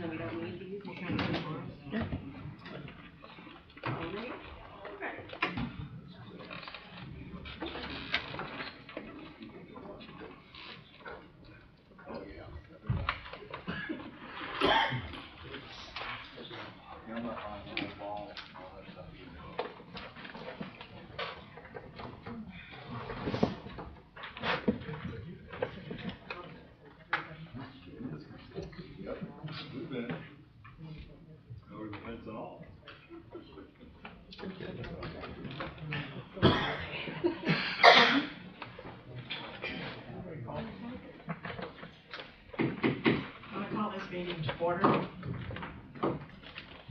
So we don't need these, we'll kind of move on. Yeah. All right. Meeting to order.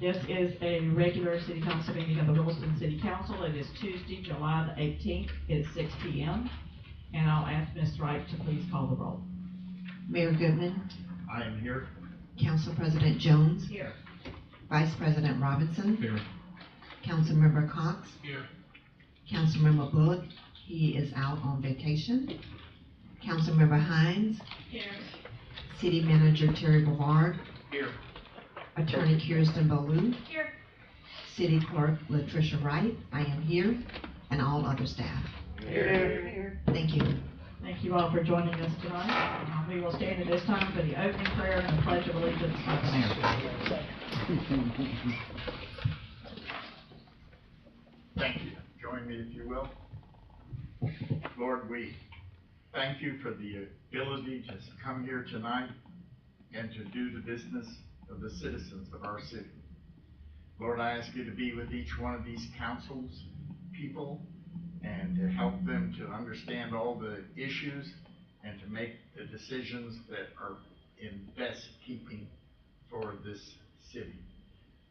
This is a regular city council meeting of the Williston City Council. It is Tuesday, July the 18th. It is 6 p.m. And I'll ask Ms. Wright to please call the roll. Mayor Goodman. I am here. Council President Jones. Here. Vice President Robinson. Here. Councilmember Cox. Here. Councilmember Bullock. He is out on vacation. Councilmember Hines. Here. City Manager Terry Bovard. Here. Attorney Kirsten Ballou. Here. City Clerk Latricia Wright. I am here. And all other staff. Here. Thank you. Thank you all for joining us tonight. We will stand at this time for the opening prayer and the Pledge of Allegiance of the Mayor. Thank you. Join me if you will. Lord, we thank you for the ability to come here tonight and to do the business of the citizens of our city. Lord, I ask you to be with each one of these councils people and to help them to understand all the issues and to make the decisions that are in best keeping for this city.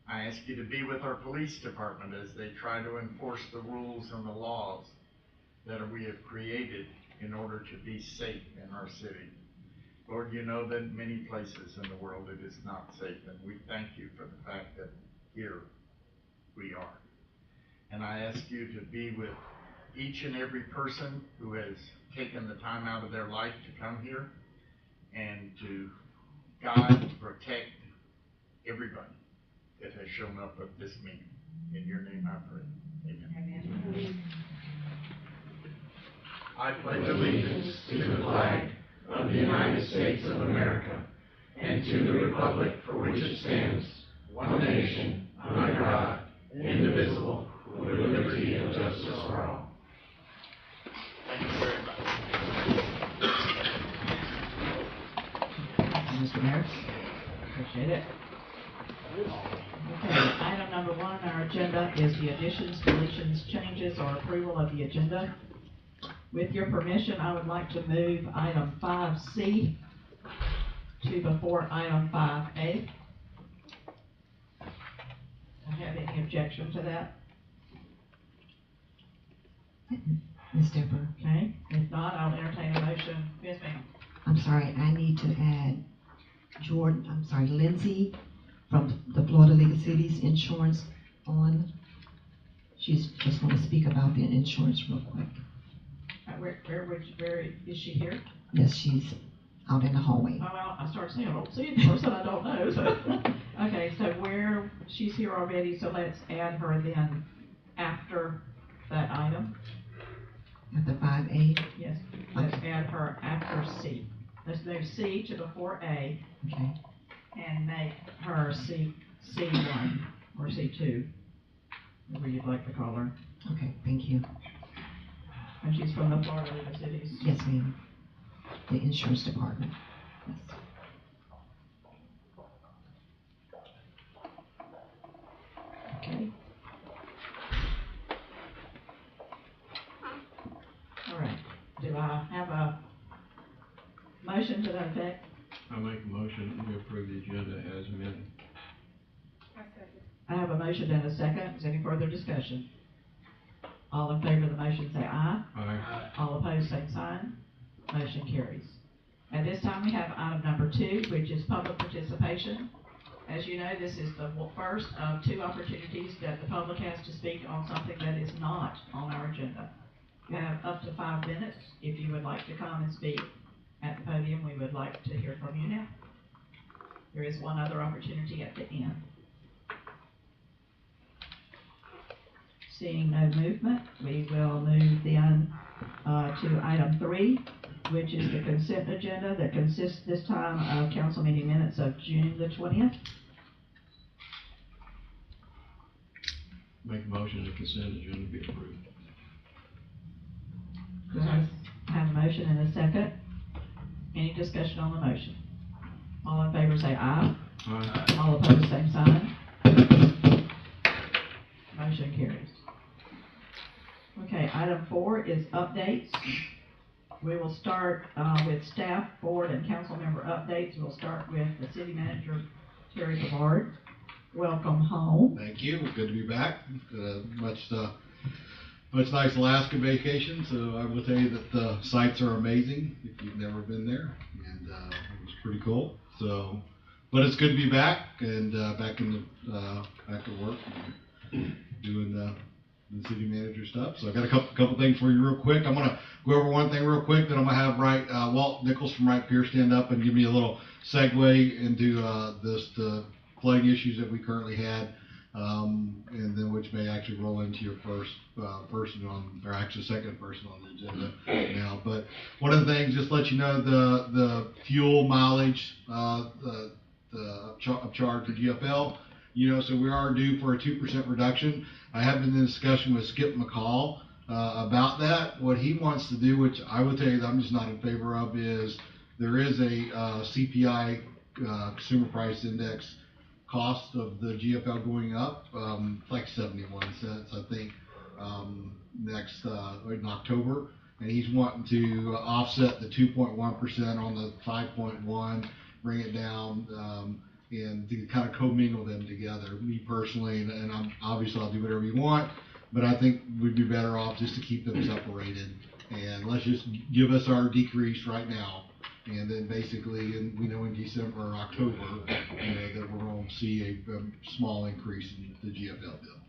I ask you to be with our police department as they try to enforce the rules and the laws that we have created in order to be safe in our city. Lord, you know that many places in the world it is not safe, and we thank you for the fact that here we are. And I ask you to be with each and every person who has taken the time out of their life to come here and to guide, protect everybody that has shown up at this meeting. In your name I pray. Amen. Amen. I pledge allegiance to the flag of the United States of America and to the republic for which it stands, one nation, under God, indivisible, with liberty and justice for all. Thank you very much. Mr. Mayor, appreciate it. Okay, item number 1 on our agenda is the additions, deletions, changes, or approval of the agenda. With your permission, I would like to move item 5C to before item 5A. Do you have any objection to that? Ms. Deborah. Okay, if not, I'll entertain a motion. Yes, ma'am. I'm sorry, I need to add Lindsay from the Florida League of Cities Insurance on. She's just going to speak about the insurance real quick. Where is she here? Yes, she's out in the hallway. Oh, well, I started saying I don't see the person I don't know. So. Okay, so where she's here already, so let's add her then after that item. After 5A? Yes, let's add her after C. Let's move C to before A. Okay. And make her C1 or C2, whatever you'd like to call her. Okay, thank you. And she's from the Florida League of Cities. Yes, ma'am. The insurance department. Yes. Okay. All right. Do I have a motion to that effect? I make a motion to approve the agenda as amended. I have a motion and a second. Is there any further discussion? All in favor of the motion say aye. Aye. All opposed, same sign. Motion carries. At this time, we have item number 2, which is public participation. As you know, this is the first of 2 opportunities that the public has to speak on something that is not on our agenda. You have up to 5 minutes if you would like to come and speak at the podium. We would like to hear from you now. There is one other opportunity at the end. Seeing no movement, we will move then to item 3, which is the consent agenda that consists this time of council meeting minutes of June the 20th. Make a motion the consent agenda be approved. Do I have a motion and a second? Any discussion on the motion? All in favor say aye. Aye. All opposed, same sign. Motion carries. Okay, item 4 is updates. We will start with staff, board, and council member updates. We'll start with the city manager, Terry Bavard. Welcome home. Thank you. Good to be back. Much nice Alaska vacation. So I will tell you that the sites are amazing if you've never been there, and it was pretty cool. So, but it's good to be back and back to work and doing the city manager stuff. So I got a couple things for you real quick. I'm gonna go over one thing real quick, then I'm gonna have Walt Nichols from Wright Pierce stand up and give me a little segue into the flooding issues that we currently had, and then which may actually roll into your first person on, or actually second person on the agenda now. But one of the things, just to let you know, the fuel mileage, the upcharge for GFL, so we are due for a 2% reduction. I have been in discussion with Skip McCall about that. What he wants to do, which I will tell you that I'm just not in favor of, is there is a CPI, Consumer Price Index, cost of the GFL going up, like 71 cents, I think, in October. And he's wanting to offset the 2.1% on the 5.1, bring it down, and to kind of commingle them together. Me personally, and I'll do whatever you want, but I think we'd be better off just to keep them separated. And let's just give us our decrease right now. And then basically, we know in December or October, that we're going to see a small increase in the GFL bill.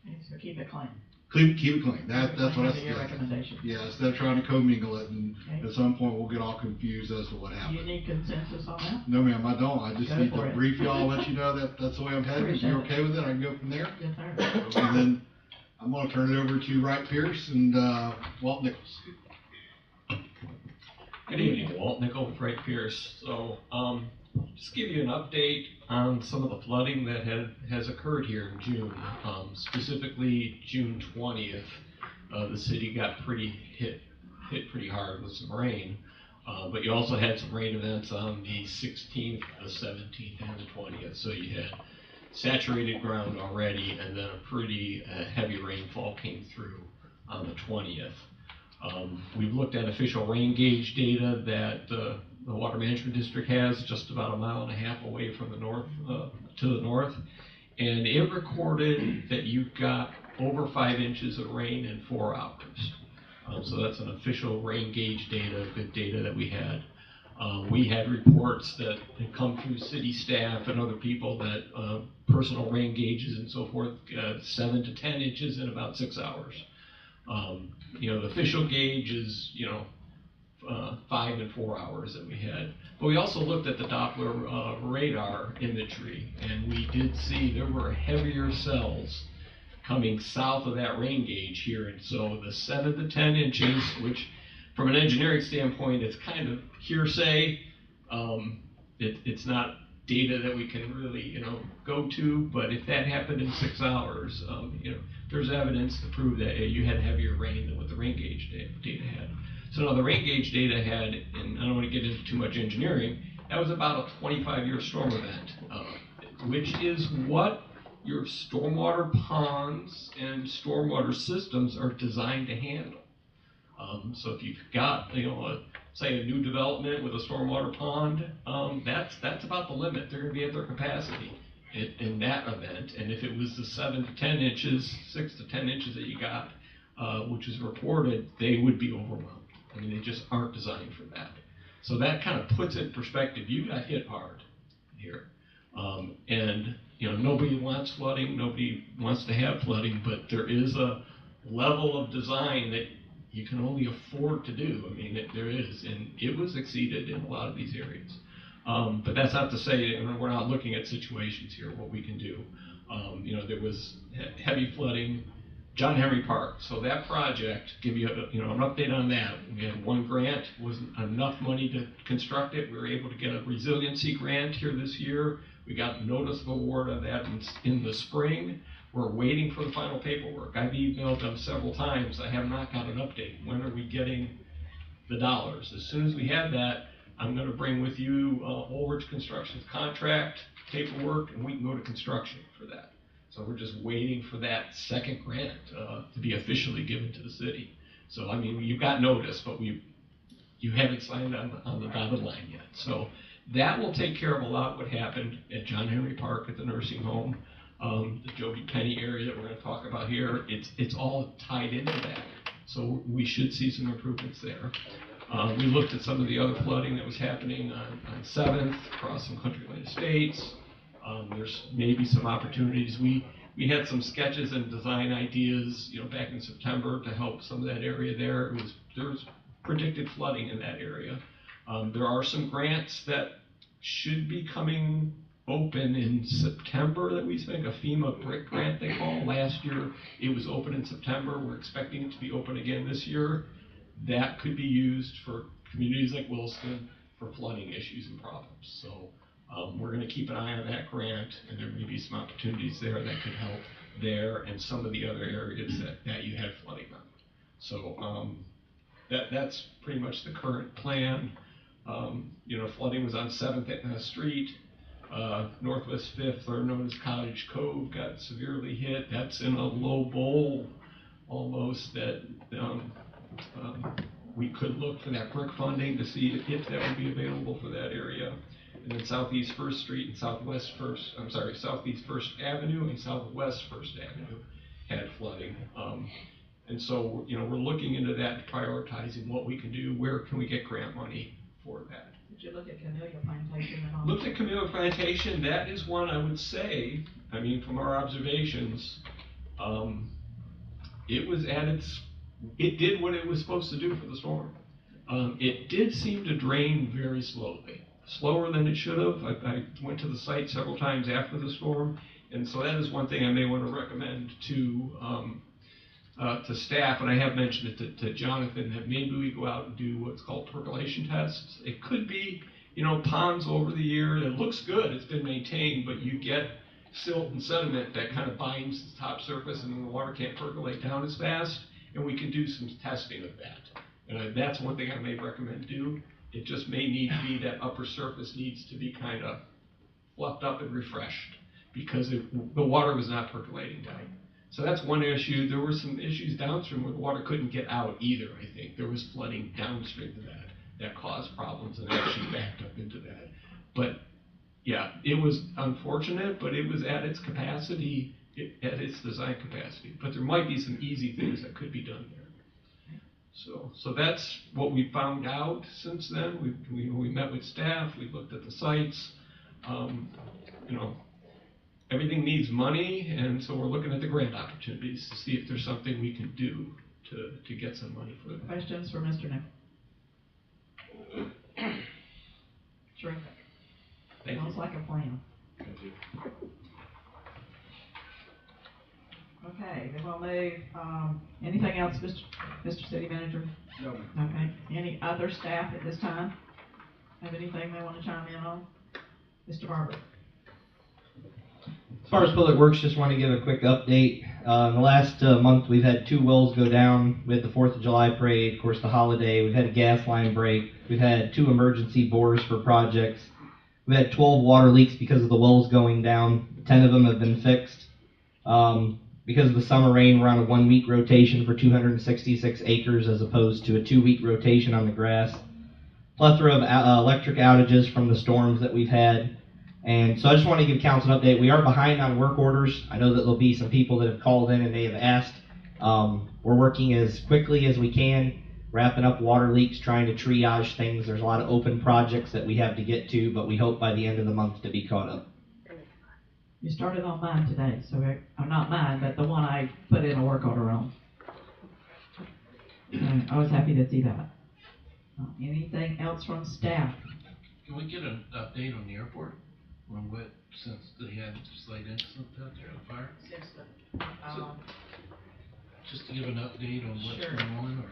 Okay, so keep it clean. Keep it clean. That's what I Your said. recommendation. Yeah, instead of trying to commingle it, and Okay. at some point we'll get all confused as to what Do you happened. need consensus on that? No, ma'am, I don't. I just Go need for to it. brief y'all, let you know that that's the way I'm headed. If you're Appreciate okay with it, I can go from there. Yes, sir. And then I'm going to turn it over to Wright Pierce and Walt Nichols. Good evening, Walt Nickel with Wright Pierce. So, just give you an update on some of the flooding that has occurred here in June. Specifically, June 20th, the city got hit pretty hard with some rain. But you also had some rain events on the 16th, the 17th, and the 20th. So you had saturated ground already, and then a pretty heavy rainfall came through on the 20th. We've looked at official rain gauge data that the Water Management District has just about 1.5 miles away from the north, to the north, and it recorded that you got over 5 inches of rain in 4 hours. So that's an official rain gauge data, good data that we had. We had reports that had come through city staff and other people that personal rain gauges and so forth, 7 to 10 inches in about 6 hours. The official gauge is, 5 and 4 hours that we had. But we also looked at the Doppler radar imagery, and we did see there were heavier cells coming south of that rain gauge here. And so the 7 to 10 inches, which from an engineering standpoint, it's kind of hearsay. It's not data that we can really, go to, but if that happened in 6 hours, there's evidence to prove that you had heavier rain than what the rain gauge data had. So now the rain gauge data had, and I don't want to get into too much engineering, that was about a 25-year storm event, which is what your stormwater ponds and stormwater systems are designed to handle. So if you've got, say a new development with a stormwater pond, that's about the limit. They're going to be at their capacity in that event. And if it was the 7 to 10 inches, 6 to 10 inches that you got, which is reported, they would be overwhelmed. I mean, they just aren't designed for that. So that kind of puts it in perspective. You got hit hard here. And nobody wants flooding, nobody wants to have flooding, but there is a level of design that you can only afford to do. I mean, there is, and it was exceeded in a lot of these areas. But that's not to say we're not looking at situations here, what we can do. There was heavy flooding, John Henry Park. So that project, give you an update on that. We had one grant, wasn't enough money to construct it. We were able to get a resiliency grant here this year. We got notice of award of that in the spring. We're waiting for the final paperwork. I've emailed them several times. I have not got an update. When are we getting the dollars? As soon as we have that, I'm going to bring with you Ulrich Construction's contract, paperwork, and we can go to construction for that. So we're just waiting for that second grant to be officially given to the city. So I mean, you've got notice, but you haven't signed on the dotted line yet. So that will take care of a lot of what happened at John Henry Park at the nursing home, the Joby Penny area that we're going to talk about here. It's all tied into that. So we should see some improvements there. We looked at some of the other flooding that was happening on 7th across some Country Lane Estates. There's maybe some opportunities. We had some sketches and design ideas, back in September to help some of that area there. There was predicted flooding in that area. There are some grants that should be coming open in September that we think, a FEMA brick grant they call. Last year it was open in September. We're expecting it to be open again this year. That could be used for communities like Williston for flooding issues and problems. So we're going to keep an eye on that grant, and there may be some opportunities there that could help there and some of the other areas that you had flooding on. So that's pretty much the current plan. Flooding was on 7th Street. Northwest 5th, or known as Cottage Cove, got severely hit. That's in a low bowl almost that we could look for that brick funding to see if that would be available for that area. And then Southeast 1st Street and Southeast 1st Avenue and Southwest 1st Avenue had flooding. And so, we're looking into that, prioritizing what we can do, where can we get grant money for that. Did you look at Camellia Plantation at all? Looked at Camellia Plantation. That is one I would say, from our observations, it did what it was supposed to do for the storm. It did seem to drain very slowly, slower than it should have. I went to the site several times after the storm, and so that is one thing I may want to recommend to staff, and I have mentioned it to Jonathan, that maybe we go out and do what's called percolation tests. It could be, ponds over the year. It looks good, it's been maintained, but you get silt and sediment that kind of binds the top surface, and then the water can't percolate down as fast, and we can do some testing of that. And that's one thing I may recommend do. It just may need to be that upper surface needs to be kind of fluffed up and refreshed, because the water was not percolating down. So that's one issue. There were some issues downstream where the water couldn't get out either, I think. There was flooding downstream to that caused problems and actually backed up into that. But yeah, it was unfortunate, but it was at its capacity, at its design capacity. But there might be some easy things that could be done there. So that's what we found out since then. We met with staff, we looked at the sites. Everything needs money, and so we're looking at the grant opportunities to see if there's something we can do to get some money for that. Questions for Mr. Nick? Terrific. Thank you. Sounds like a plan. Thank you. Okay, then we'll move, anything else, Mr. City Manager? No. Okay, any other staff at this time have anything they want to chime in on? Mr. Barber? As far as Public Works, just want to give a quick update. In the last month, we've had 2 wells go down. We had the 4th of July parade, of course, the holiday. We've had a gas line break. We've had 2 emergency bores for projects. We've had 12 water leaks because of the wells going down. 10 of them have been fixed. Because of the summer rain, we're on a 1-week rotation for 266 acres as opposed to a 2-week rotation on the grass. Plethora of electric outages from the storms that we've had. And so I just want to give council an update. We are behind on work orders. I know that there'll be some people that have called in and they have asked. We're working as quickly as we can, wrapping up water leaks, trying to triage things. There's a lot of open projects that we have to get to, but we hope by the end of the month to be caught up. You started on mine today, so not mine, but the one I put in a work order on. I was happy to see that. Anything else from staff? Can we get an update on the airport? On what, since they had slight incident out there, the fire? Since the, Just to give an update on what's Sure. going on, or?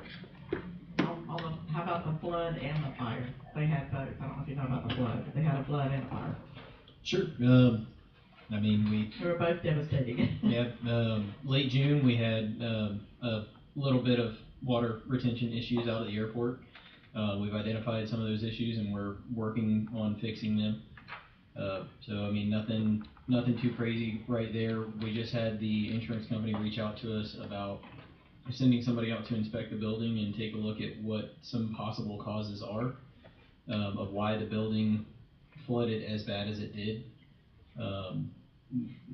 how about the flood and the fire? They had both, I don't know if you know about the flood, but they had a flood and a fire. Sure. I mean, They were both devastating. late June, we had a little bit of water retention issues out at the airport. We've identified some of those issues and we're working on fixing them. So, I mean, nothing too crazy right there. We just had the insurance company reach out to us about sending somebody out to inspect the building and take a look at what some possible causes are of why the building flooded as bad as it did.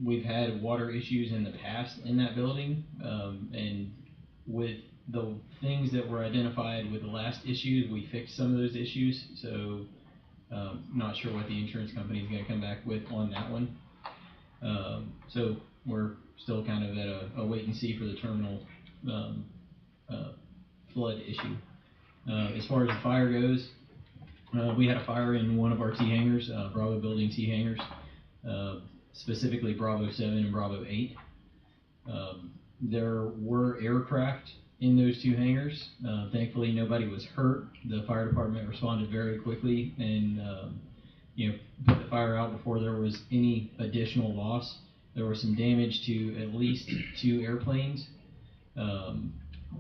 We've had water issues in the past in that building, and with the things that were identified with the last issue, we fixed some of those issues. So, not sure what the insurance company is going to come back with on that one. So we're still kind of at a wait and see for the terminal flood issue. As far as the fire goes, we had a fire in one of our T hangars, Bravo Building T hangars, specifically Bravo 7 and Bravo 8. There were aircraft in those two hangars. Thankfully, nobody was hurt. The fire department responded very quickly and put the fire out before there was any additional loss. There was some damage to at least 2 airplanes. Don't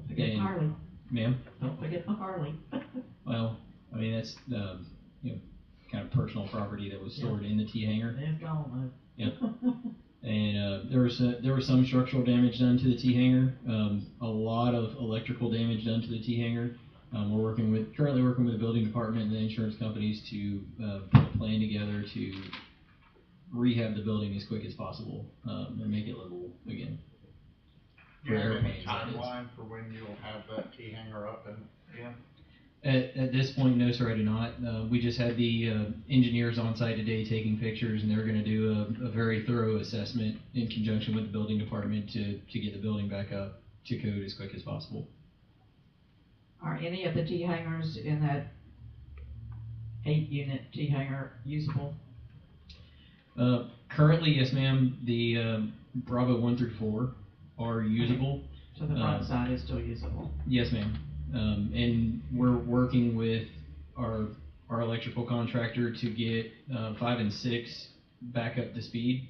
forget the Harley. Ma'am? Don't forget the Harley. Well, I mean, that's kind of personal property that was stored in the T hangar. It's gone Yep. And there was some structural damage done to the T hangar. A lot of electrical damage done to the T hangar. We're currently working with the building department and the insurance companies to put a plan together to rehab the building as quick as possible and make it livable again. Do you have any airplanes, that is. timeline for when you'll have that T hangar up and in? At this point, no, sir, I do not. We just had the engineers on site today taking pictures, and they're going to do a very thorough assessment in conjunction with the building department to get the building back up to code as quick as possible. Are any of the T hangars in that 8-unit T hangar usable? Currently, yes, ma'am. The Bravo 1 through 4 are usable. So the front side is still usable? Yes, ma'am. And we're working with our electrical contractor to get 5 and 6 back up to speed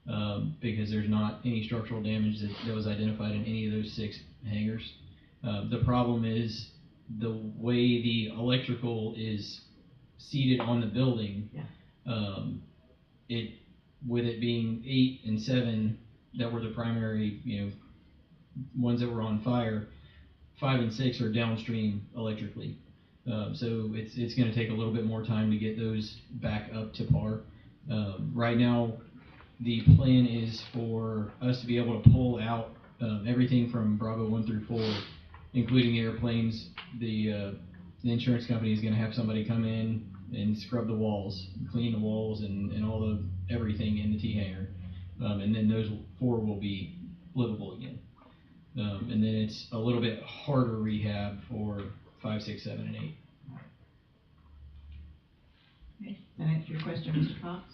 because there's not any structural damage that was identified in any of those 6 hangars. The problem is the way the electrical is seated on the building. Yeah. With it being 8 and 7 that were the primary, ones that were on fire. 5 and 6 are downstream electrically, so it's going to take a little bit more time to get those back up to par. Right now, the plan is for us to be able to pull out everything from Bravo 1 through 4, including airplanes. The insurance company is going to have somebody come in and scrub the walls, clean the walls, and all the everything in the T hangar, and then those 4 will be livable again. And then it's a little bit harder rehab for 5, 6, 7, and 8. Okay, that answer your question, Mr. Cox?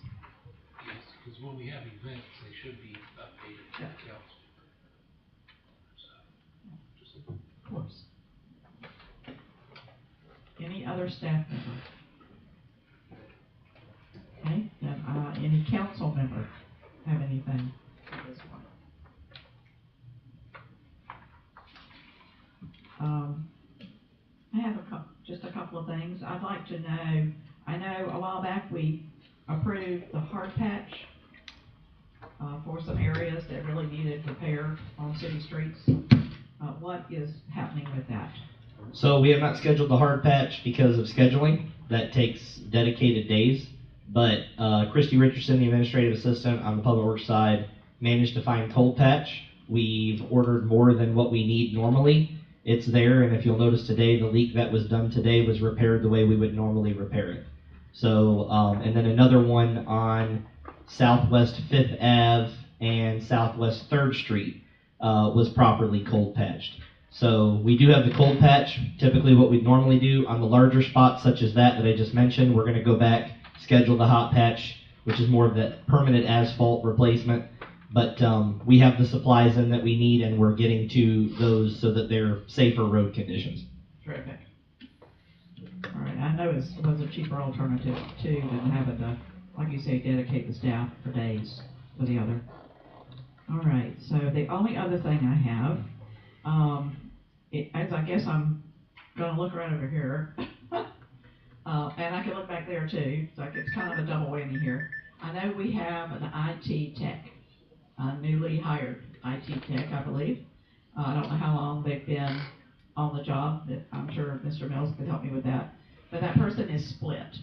Yes, because when we have events, they should be updated to the council. Of course. Any other staff member? Okay, then, any council member have anything for this one? I have just a couple of things. I'd like to know, I know a while back we approved the hard patch for some areas that really needed repair on city streets. What is happening with that? So we have not scheduled the hard patch because of scheduling. That takes dedicated days. But Christy Richardson, the administrative assistant on the public works side, managed to find cold patch. We've ordered more than what we need normally. It's there, and if you'll notice today, the leak that was done today was repaired the way we would normally repair it. So, and then another one on Southwest 5th Ave and Southwest 3rd Street was properly cold patched. So we do have the cold patch, typically what we'd normally do. On the larger spots such as that I just mentioned, we're gonna go back, schedule the hot patch, which is more of that permanent asphalt replacement. But we have the supplies in that we need, and we're getting to those so that they're safer road conditions. Terrific. All right, I know it was a cheaper alternative too than having to, like you say, dedicate the staff for days to the other. All right, so the only other thing I have, as I guess I'm gonna look right over here, and I can look back there too, so it's kind of a double whammy here. I know we have an IT tech, a newly hired IT tech, I believe. I don't know how long they've been on the job, but I'm sure Mr. Mills could help me with that. But that person is split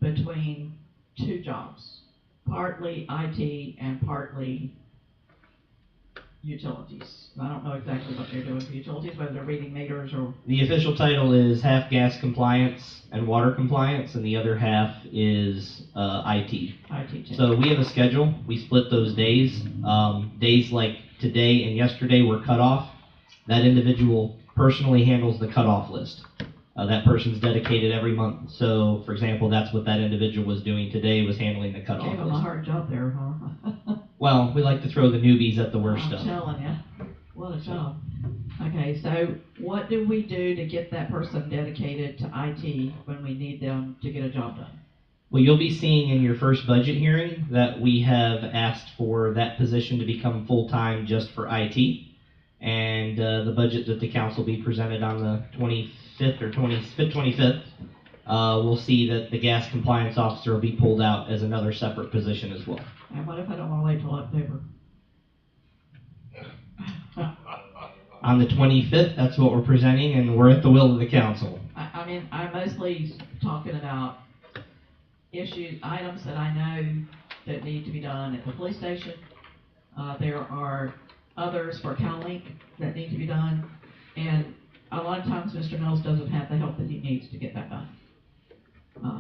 between two jobs, partly IT and partly utilities. I don't know exactly what they're doing for utilities, whether they're reading meters or... The official title is half gas compliance and water compliance, and the other half is IT. IT tech. So we have a schedule. We split those days. Days like today and yesterday were cut off. That individual personally handles the cutoff list. That person's dedicated every month. So, for example, that's what that individual was doing today, was handling the cutoff Gave them list. a hard job there, huh? Well, we like to throw the newbies at the worst I'm stuff. telling you, what a job. Okay, so what do we do to get that person dedicated to IT when we need them to get a job done? Well, you'll be seeing in your first budget hearing that we have asked for that position to become full-time just for IT. And the budget that the council be presented on the 25th or 25th, we'll see that the gas compliance officer will be pulled out as another separate position as well. And what if I don't want to wait till October? On the 25th, that's what we're presenting, and we're at the will of the council. I mean, I'm mostly talking about issues, items that I know that need to be done at the police station. There are others for CalLink that need to be done, and a lot of times Mr. Mills doesn't have the help that he needs to get that done.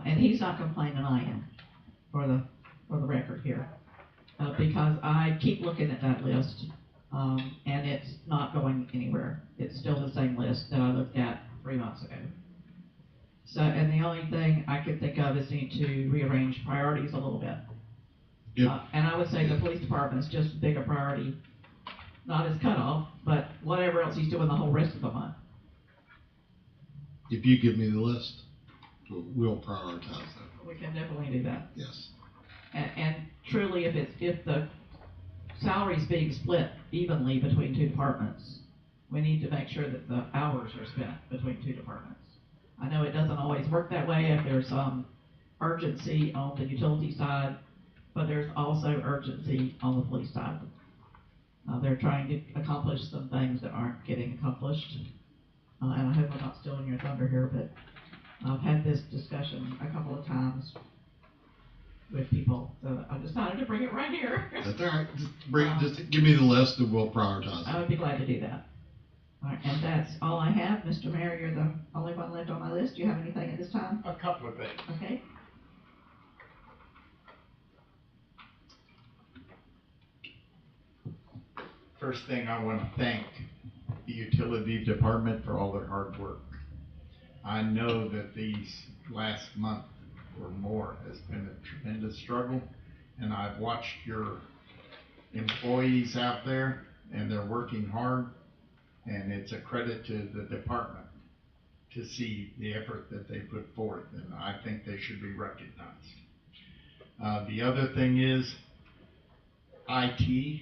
And he's not complaining, I am, for the record here, because I keep looking at that list, and it's not going anywhere. It's still the same list that I looked at 3 months ago. So, and the only thing I could think of is need to rearrange priorities a little bit. Yep. And I would say the police department is just as big a priority, not his cutoff, but whatever else he's doing the whole rest of the month. If you give me the list, we'll prioritize that. We can definitely do that. Yes. And truly, if the salary's being split evenly between two departments, we need to make sure that the hours are spent between two departments. I know it doesn't always work that way if there's some urgency on the utility side, but there's also urgency on the police side. They're trying to accomplish some things that aren't getting accomplished. And I hope I'm not stealing your thunder here, but I've had this discussion a couple of times with people, so I decided to bring it right here. That's all right. Just give me the list and we'll prioritize I it. would be glad to do that. All right, and that's all I have. Mr. Mayor, you're the only one left on my list. Do you have anything at this time? A couple of things. Okay. First thing, I want to thank the utility department for all their hard work. I know that these last month or more has been a tremendous struggle, and I've watched your employees out there, and they're working hard, and it's a credit to the department to see the effort that they put forth, and I think they should be recognized. The other thing is IT.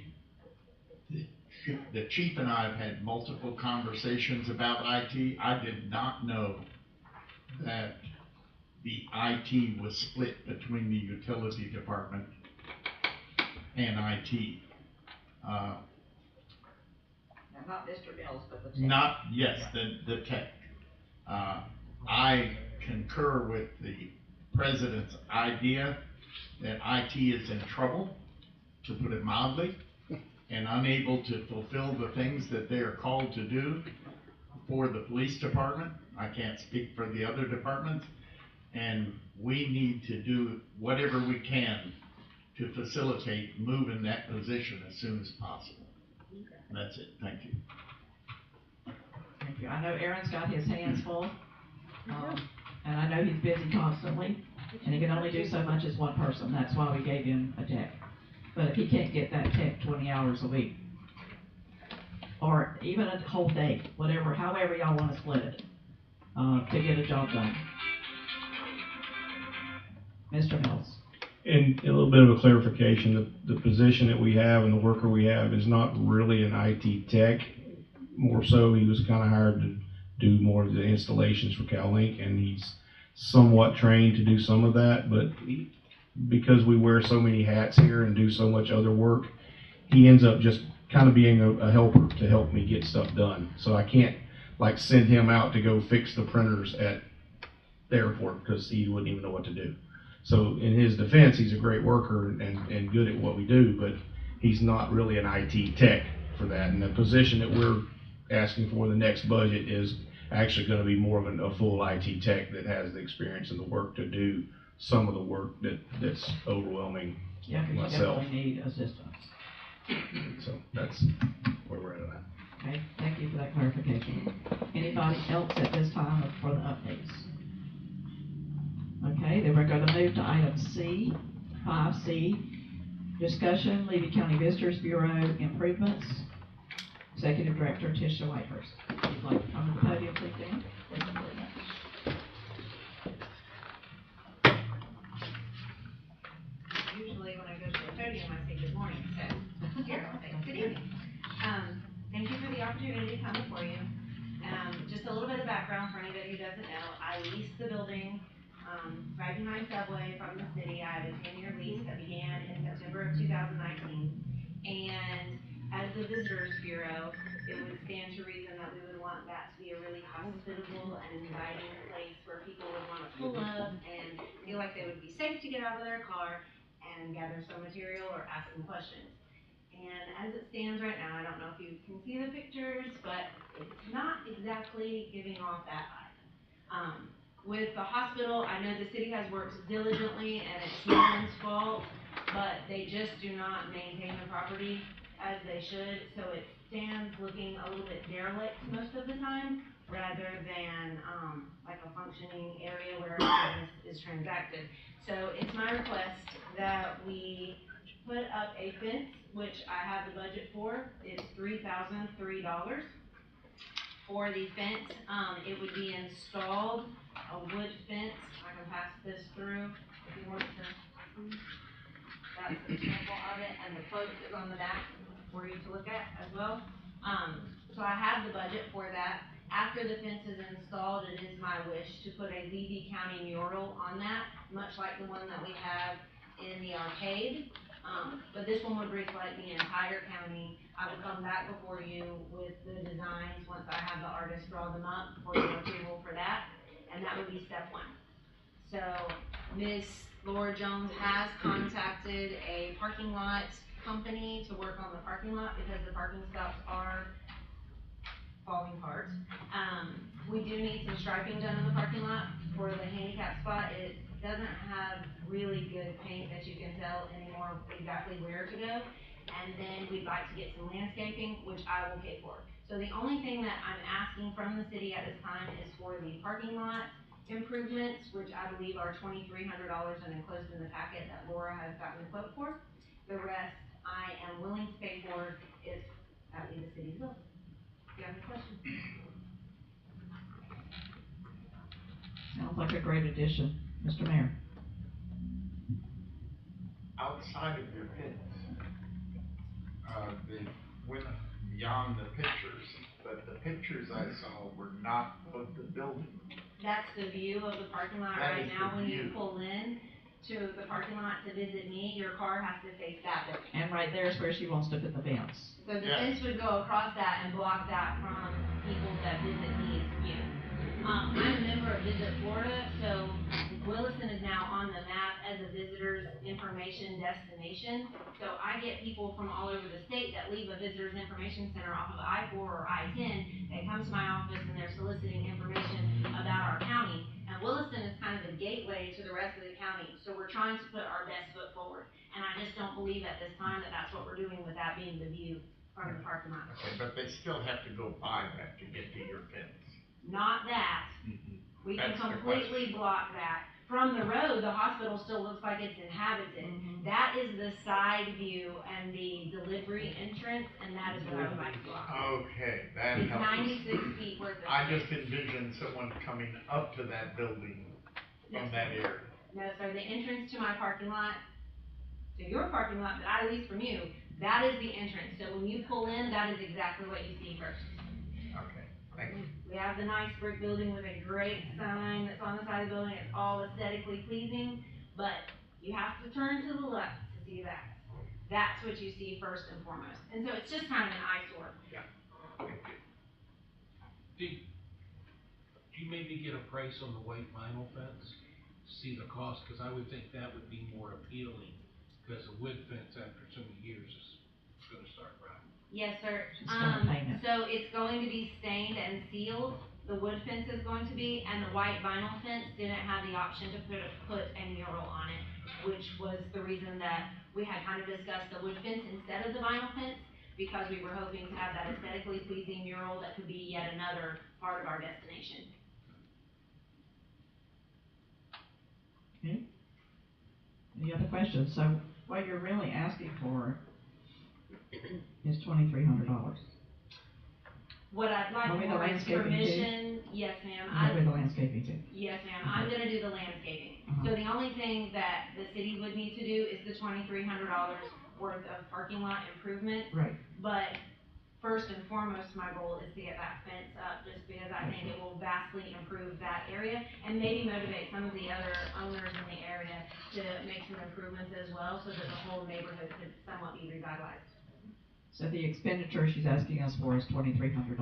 The chief and I have had multiple conversations about IT. I did not know that the IT was split between the utility department and IT. Now, not Mr. Mills, but the tech. Not, yes, the tech. I concur with the president's idea that IT is in trouble, to put it mildly, and unable to fulfill the things that they are called to do for the police department. I can't speak for the other departments. And we need to do whatever we can to facilitate moving that position as soon as possible. And that's it. Thank you. Thank you. I know Aaron's got his hands full, and I know he's busy constantly, and he can only do so much as one person. That's why we gave him a tech. But if he can't get that tech 20 hours a week, or even a whole day, whatever, however y'all want to split it, to get a job done. Mr. Mills. And a little bit of a clarification, the position that we have and the worker we have is not really an IT tech. More so, he was kind of hired to do more of the installations for CalLink, and he's somewhat trained to do some of that, but because we wear so many hats here and do so much other work, he ends up just kind of being a helper to help me get stuff done. So I can't like send him out to go fix the printers at the airport because he wouldn't even know what to do. So in his defense, he's a great worker and good at what we do, but he's not really an IT tech for that. And the position that we're asking for the next budget is actually going to be more of a full IT tech that has the experience and the work to do some of the work that's overwhelming Yeah, because you myself. definitely need assistance. So that's where we're at on that. Okay, thank you for that clarification. Anybody else at this time for the updates? Okay, then we're going to move to item C, 5C, discussion, Levy County Visitors Bureau improvements. Executive Director Tisha Whitehurst. If you'd like to come to the podium, please, Dan. Thank you very much. Usually when I go to the podium, I say good morning, so here I'll say good evening. Thank you for the opportunity to come before you. Just a little bit of background for anybody who doesn't know, I leased the building right behind Subway from the city. I had a 10-year lease that began in September of 2019. And as the Visitors Bureau, it would stand to reason that we would want that to be a really hospitable and inviting place where people would want to pull up and feel like they would be safe to get out of their car and gather some material or ask some questions. And as it stands right now, I don't know if you can see the pictures, but it's not exactly giving off that vibe. With the hospital, I know the city has worked diligently and it's no one's fault, but they just do not maintain the property as they should, so it stands looking a little bit derelict most of the time, rather than like a functioning area where business is transacted. So it's my request that we put up a fence, which I have the budget for. It's $3,003 for the fence. It would be installed, a wood fence. I can pass this through if you want to. That's the sample of it, and the quote is on the back for you to look at as well. So I have the budget for that. After the fence is installed, it is my wish to put a Levy County mural on that, much like the one that we have in the arcade. But this one would reflect the entire county. I will come back before you with the designs once I have the artist draw them up for your approval for that, and that would be step one. So Ms. Laura Jones has contacted a parking lot company to work on the parking lot because the parking stops are falling apart. We do need some striping done in the parking lot for the handicap spot. It doesn't have really good paint that you can tell anymore exactly where to go. And then we'd like to get some landscaping, which I will pay for. So the only thing that I'm asking from the city at this time is for the parking lot improvements, which I believe are $2,300 and enclosed in the packet that Laura has gotten a quote for. The rest I am willing to pay for if that be the city's will. Do you have any questions? Sounds like a great addition. Mr. Mayor. Outside of your fence, they went beyond the pictures, but the pictures I saw were not of the building. That's the view of the parking lot That right is now. the When you view. pull in to the parking lot to visit me, your car has to face that way. And right there is where she wants to put the fence. So the Yeah. fence would go across that and block that from people that visit me's view. I'm a member of Visit Florida, so Williston is now on the map as a visitor's information destination. So I get people from all over the state that leave a visitor's information center off of I-4 or I-10. They come to my office and they're soliciting information about our county. And Williston is kind of the gateway to the rest of the county. So we're trying to put our best foot forward. And I just don't believe at this time that that's what we're doing with that being the view part of the parking lot. Okay, but they still have to go by that to get to your fence. Not that. We can That's the completely block that. From the road, the hospital still looks like it's inhabited. That is the side view and the delivery entrance, and that is what I would like to block. Okay, that It's helps. 96 feet worth of. I just envisioned someone coming up to that building from that area. No, sir, the entrance to my parking lot, to your parking lot that I lease from you, that is the entrance. So when you pull in, that is exactly what you see first. Okay, thank you. We have the nice brick building with a great sign that's on the side of the building. It's all aesthetically pleasing, but you have to turn to the left to see that. That's what you see first and foremost. And so it's just kind of an eyesore. Do you maybe get a price on the white vinyl fence? See the cost, because I would think that would be more appealing, because a wood fence after so many years is gonna start rotting. Yes, sir. It's gonna paint it. So it's going to be stained and sealed. The wood fence is going to be, and the white vinyl fence didn't have the option to put a mural on it, which was the reason that we had kind of discussed the wood fence instead of the vinyl fence, because we were hoping to have that aesthetically pleasing mural that could be yet another part of our destination. Okay. Any other questions? So what you're really asking for is $2,300. What I'd like Want me to for is landscaping too? permission, yes ma'am, What with the landscaping too? yes ma'am, I'm gonna do the landscaping. Uh-huh. So the only thing that the city would need to do is the $2,300 worth of parking lot improvement. Right. But first and foremost, my goal is to get that fence up, just because I think it will vastly improve that area and maybe motivate some of the other owners in the area to make some improvements as well, so that the whole neighborhood could somewhat be revitalized. So the expenditure she's asking us for is $2,300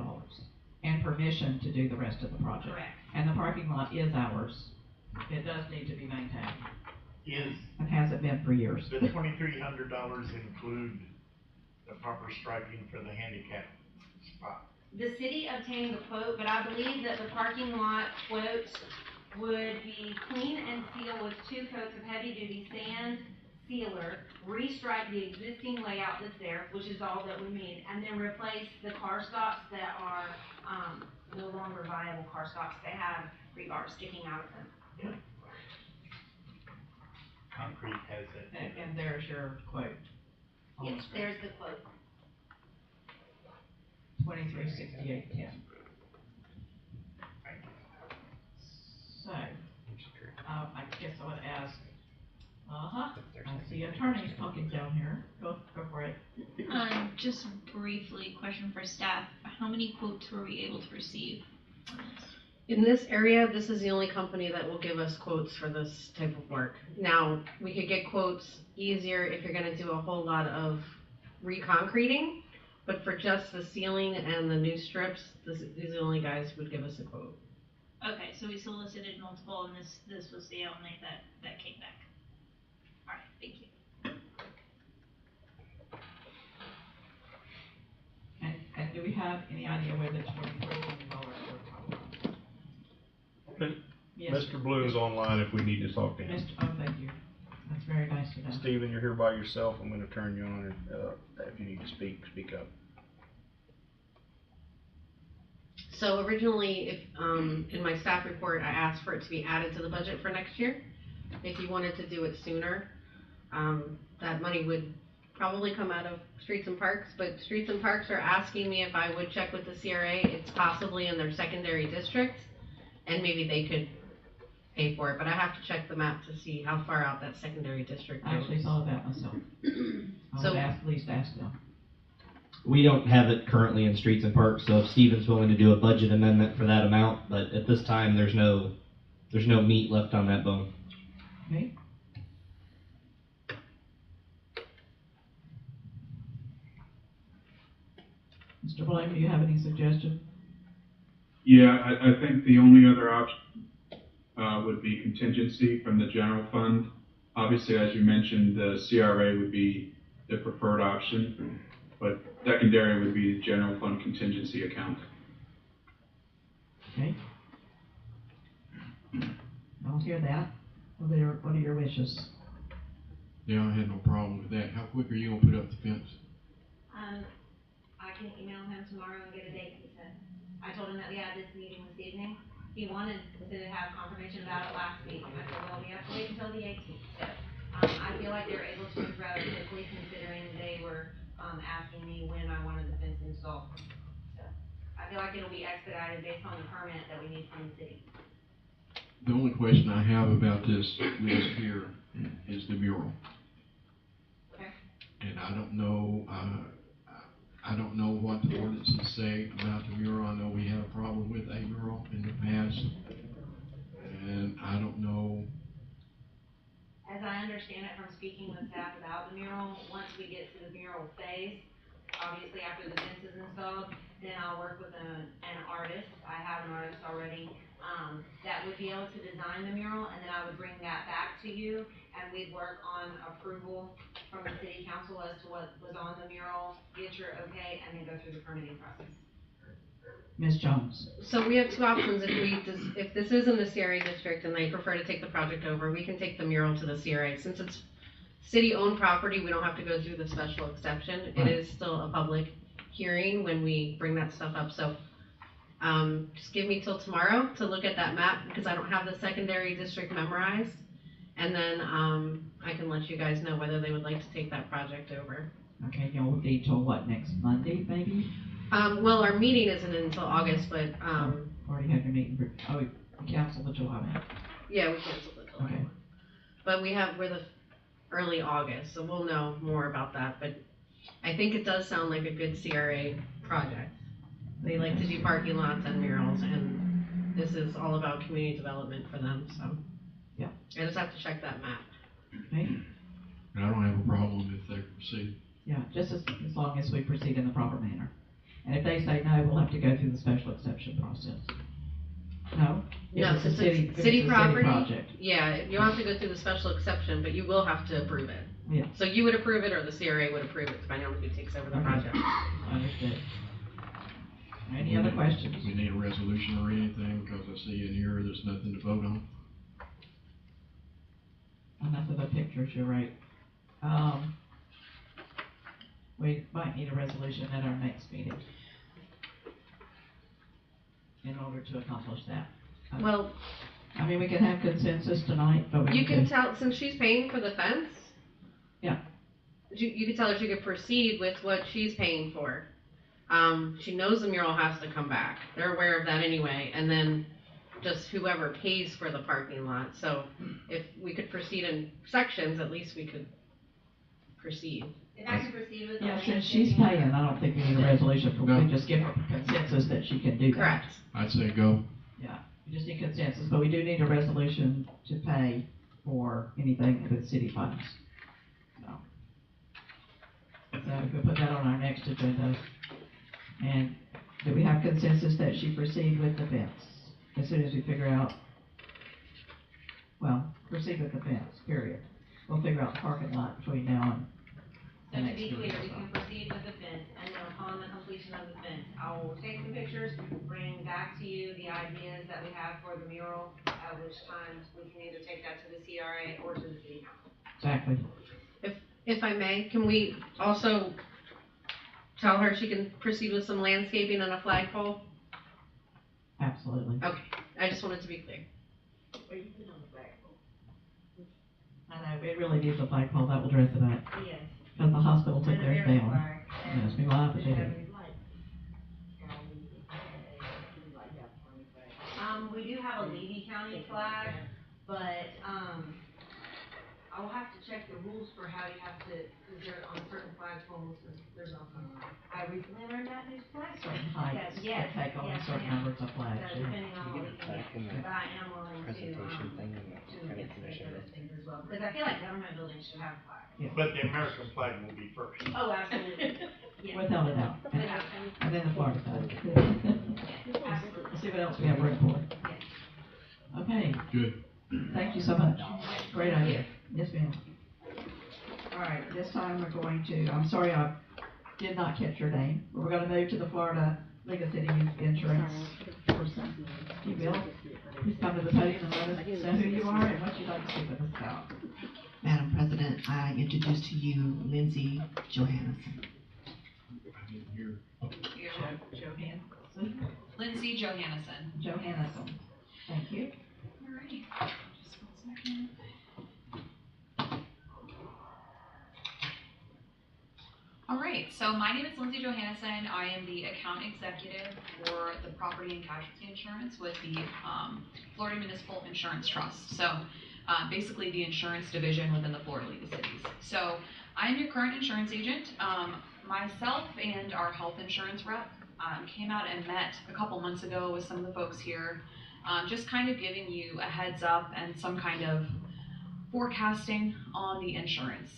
and permission to do the rest of the project. Correct. And the parking lot is ours. It does need to be maintained. Is It hasn't been for years. the $2,300 include the proper striping for the handicap spot? The city obtained the quote, but I believe that the parking lot quote would be clean and seal with 2 coats of heavy-duty sand sealer, restripe the existing layout that's there, which is all that we need, and then replace the car stops that are, no longer viable car stops. They have rebar sticking out of them. Concrete has it. And there's your quote. on the Yes, screen. there's the quote. 236810. So, I guess I would ask, I see attorneys talking down here. Go for it. Just briefly, question for staff, how many quotes were we able to receive? In this area, this is the only company that will give us quotes for this type of work. Now, we could get quotes easier if you're gonna do a whole lot of reconcreting, but for just the ceiling and the new strips, these are the only guys who would give us a quote. Okay, so we solicited multiple, and this was the only that came back. All right, thank you. And do we have any idea where the $2,300 will come? Yes. Mr. Blue is online if we need to talk to him. Oh, thank you. That's very nice to know. Stephen, you're here by yourself. I'm gonna turn you on, and, if you need to speak up. So originally, if, in my staff report, I asked for it to be added to the budget for next year. If you wanted to do it sooner, that money would probably come out of Streets and Parks, but Streets and Parks are asking me if I would check with the CRA. It's possibly in their secondary district, and maybe they could pay for it, but I have to check the map to see how far out that secondary district goes. I actually thought of that myself. I So- would at least ask them. We don't have it currently in Streets and Parks, so if Steven's willing to do a budget amendment for that amount, but at this time, there's no meat left on that bone. Okay. Mr. Blame, do you have any suggestion? Yeah, I think the only other option would be contingency from the general fund. Obviously, as you mentioned, the CRA would be the preferred option, but secondary would be the general fund contingency account. Okay. I'll hear that. What are your wishes? Yeah, I had no problem with that. How quick are you gonna put up the fence? can email him tomorrow and get a date, he said. I told him that we had this meeting this evening. He wanted to have confirmation about it last week. I said, well, we have to wait until the 18th. So, I feel like they're able to move rather quickly considering they were, asking me when I wanted the fence installed. So, I feel like it'll be expedited based on the permit that we need from the city. The only question I have about this list here is the mural. Okay. And I don't know what the ordinances say about the mural. I know we had a problem with a mural in the past, and I don't know. As I understand it from speaking with staff about the mural, once we get to the mural phase, obviously after the fence is installed, then I'll work with an artist. I have an artist already, that would be able to design the mural, and then I would bring that back to you, and we'd work on approval from the city council as to what was on the mural, get your okay, and then go through the permitting process. Ms. Jones? So we have two options. If this is in the CRA district and they prefer to take the project over, we can take the mural to the CRA. Since it's city-owned property, we don't have to go through the special exception. It is still a public hearing when we bring that stuff up, so just give me till tomorrow to look at that map, because I don't have the secondary district memorized, and then I can let you guys know whether they would like to take that project over. Okay, you'll be till what, next Monday, maybe? Well, our meeting isn't until August, but Already had your meeting, you canceled the July one. yeah, we canceled the July one. But we're the early August, so we'll know more about that, but I think it does sound like a good CRA project. They like to do parking lots and murals, and this is all about community development for them, so. Yeah. I just have to check that map. Okay, And I don't have a problem if they proceed. yeah, just as long as we proceed in the proper manner. And if they say no, we'll have to go through the special exception process. No? If No, it's a since it's if city it's a property, project. yeah, you don't have to go through the special exception, but you will have to approve it. Yeah. So you would approve it, or the CRA would approve it, depending on who takes over the Okay. project. Understood. Any other questions? We need a resolution or anything, because I see in here there's nothing to vote on. Enough of the pictures, you're right. We might need a resolution at our next meeting in order to accomplish that. Well, I mean, we can have consensus tonight, but we you can do- tell, since she's paying for the fence. Yeah. You can tell her she could proceed with what she's paying for. She knows the mural has to come back. They're aware of that anyway, and then just whoever pays for the parking lot. So if we could proceed in sections, at least we could proceed. If I can proceed with the. Yeah, since she's paying, I don't think we need a resolution, for we just give her consensus that she can do that. Correct. I'd say go. Yeah, we just need consensus, but we do need a resolution to pay for anything that the city funds. So we'll put that on our next agenda. And do we have consensus that she proceed with the fence? As soon as we figure out, well, proceed with the fence, period. We'll figure out the parking lot between now and So the to next be meeting. clear, we can proceed with the fence, and then upon the completion of the fence, I will take some pictures, bring back to you the ideas that we have for the mural, at which time we can either take that to the CRA or to the city council. Exactly. If I may, can we also tell her she can proceed with some landscaping and a flagpole? Absolutely. Okay, I just wanted to be clear. I know, it really needs a flagpole, that will dress it up. Yes. Because the hospital took And a theirs very down. flag, and Yes, we laugh, but they do. We do have a Levy County flag, but, I will have to check the rules for how you have to, because they're on certain flagpoles, and there's also, I recently learned that new flag. Certain heights, Yes, that take on yes, certain ma'am. numbers of flags. So yeah. depending on what we can get, but I am willing to investigate those things as well, because I feel like government buildings should have flags. But the American flag will be first. Oh, absolutely, yes. Without a doubt. Without a doubt. And then the Florida side. Absolutely. Let's see what else we have room for. Okay, Good. thank you so much. Great idea. Yes, ma'am. All right, this time we're going to, I'm sorry I did not catch your name, but we're gonna move to the Florida League of Cities Insurance person. You will, please come to the podium and let us know who you are and what you'd like to speak with us about. Madam President, I introduce to you Lindsay Johannesson. I didn't hear. Oh, Johansson? Lindsay Johannesson. Johannesson. Thank you. Alrighty. Just 1 second. Alright, so my name is Lindsay Johannesson. I am the account executive for the property and casualty insurance with the Florida Municipal Insurance Trust. So basically the insurance division within the Florida League of Cities. So I'm your current insurance agent. Myself and our health insurance rep came out and met a couple months ago with some of the folks here, just kind of giving you a heads up and some kind of forecasting on the insurance.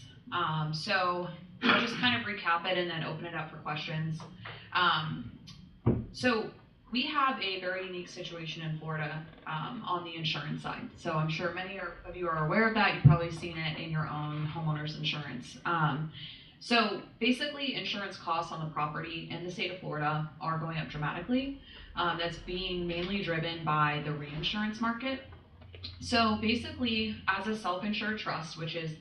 So I'll just kind of recap it and then open it up for questions. So we have a very unique situation in Florida on the insurance side. So I'm sure many of you are aware of that. You've probably seen it in your own homeowner's insurance. So basically insurance costs on the property in the state of Florida are going up dramatically. That's being mainly driven by the reinsurance market. So basically, as a self-insured trust, which is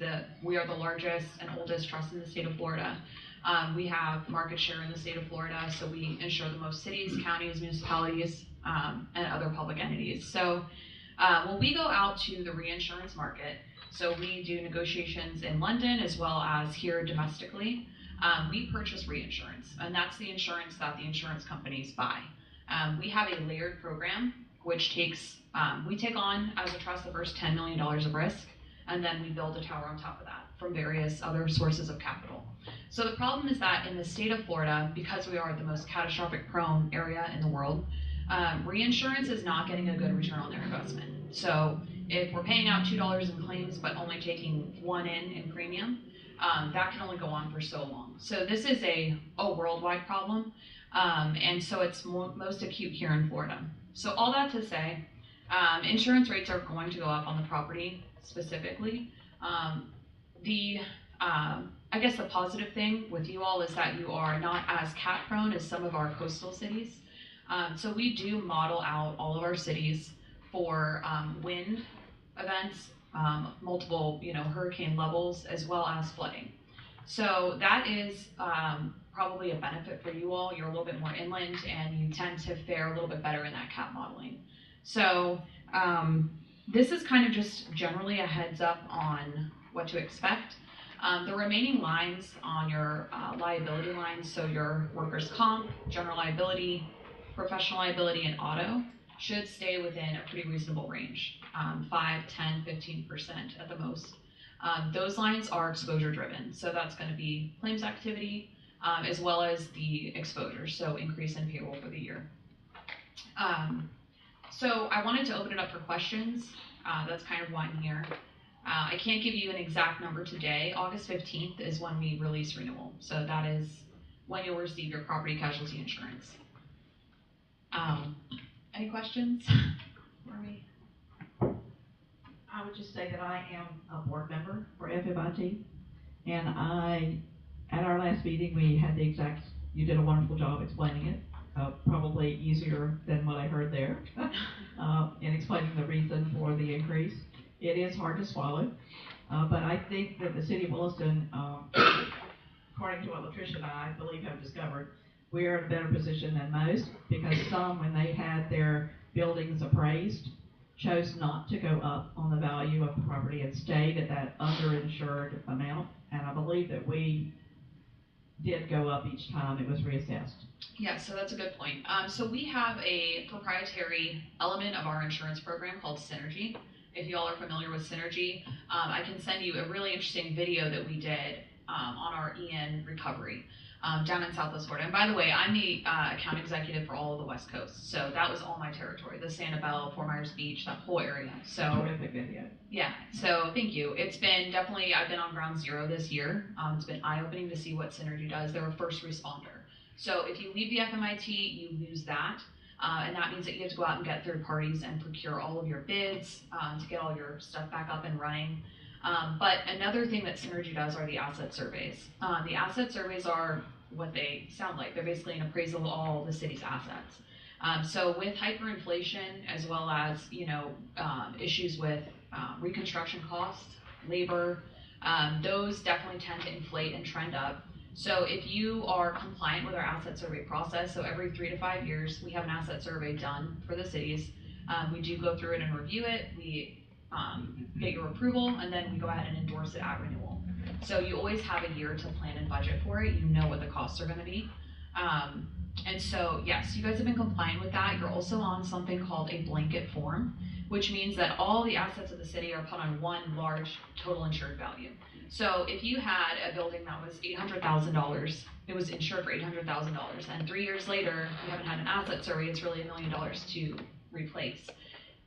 we are the largest and oldest trust in the state of Florida, we have market share in the state of Florida, so we insure the most cities, counties, municipalities, and other public entities. So when we go out to the reinsurance market, so we do negotiations in London as well as here domestically, we purchase reinsurance, and that's the insurance that the insurance companies buy. We have a layered program, which we take on as a trust the first $10 million of risk, and then we build a tower on top of that from various other sources of capital. So the problem is that in the state of Florida, because we are the most catastrophic prone area in the world, reinsurance is not getting a good return on their investment. So if we're paying out $2 in claims but only taking $1 in premium, that can only go on for so long. So this is a worldwide problem, and so it's most acute here in Florida. So all that to say, insurance rates are going to go up on the property specifically. I guess the positive thing with you all is that you are not as cat prone as some of our coastal cities. So we do model out all of our cities for wind events, multiple hurricane levels, as well as flooding. So that is probably a benefit for you all. You're a little bit more inland and you tend to fare a little bit better in that cat modeling. So this is kind of just generally a heads up on what to expect. The remaining lines on your liability lines, so your workers' comp, general liability, professional liability, and auto, should stay within a pretty reasonable range, 5, 10, 15% at the most. Those lines are exposure driven, so that's going to be claims activity as well as the exposure, so increase in payroll for the year. So I wanted to open it up for questions. That's kind of why I'm here. I can't give you an exact number today. August 15th is when we release renewal, so that is when you'll receive your property casualty insurance. Any questions for me? I would just say that I am a board member for FFIT, and at our last meeting, we had you did a wonderful job explaining it, probably easier than what I heard there, in explaining the reason for the increase. It is hard to swallow, but I think that the city of Williston, according to what Latricia and I believe have discovered, we are in a better position than most, because some, when they had their buildings appraised, chose not to go up on the value of the property and stayed at that underinsured amount. And I believe that we did go up each time it was reassessed. Yeah, so that's a good point. So we have a proprietary element of our insurance program called Synergy. If you all are familiar with Synergy, I can send you a really interesting video that we did on our EN recovery down in Southwest Florida. And by the way, I'm the account executive for all of the West Coast, so that was all my territory, the Sanibel, Fort Myers Beach, that whole area. So terrific video. Yeah, so thank you. It's been definitely, I've been on ground zero this year. It's been eye-opening to see what Synergy does. They're a first responder. So if you leave the FMIT, you lose that. And that means that you have to go out and get third parties and procure all of your bids to get all your stuff back up and running. But another thing that Synergy does are the asset surveys. The asset surveys are what they sound like. They're basically an appraisal of all the city's assets. So with hyperinflation, as well as issues with reconstruction costs, labor, those definitely tend to inflate and trend up. So if you are compliant with our asset survey process, so every 3 to 5 years, we have an asset survey done for the cities. We do go through it and review it. We get your approval, and then we go ahead and endorse it at renewal. So you always have a year to plan and budget for it. You know what the costs are gonna be. And so, yes, you guys have been compliant with that. You're also on something called a blanket form, which means that all the assets of the city are put on one large total insured value. So if you had a building that was $800,000, it was insured for $800,000, and 3 years later, you haven't had an asset survey, it's really $1 million to replace.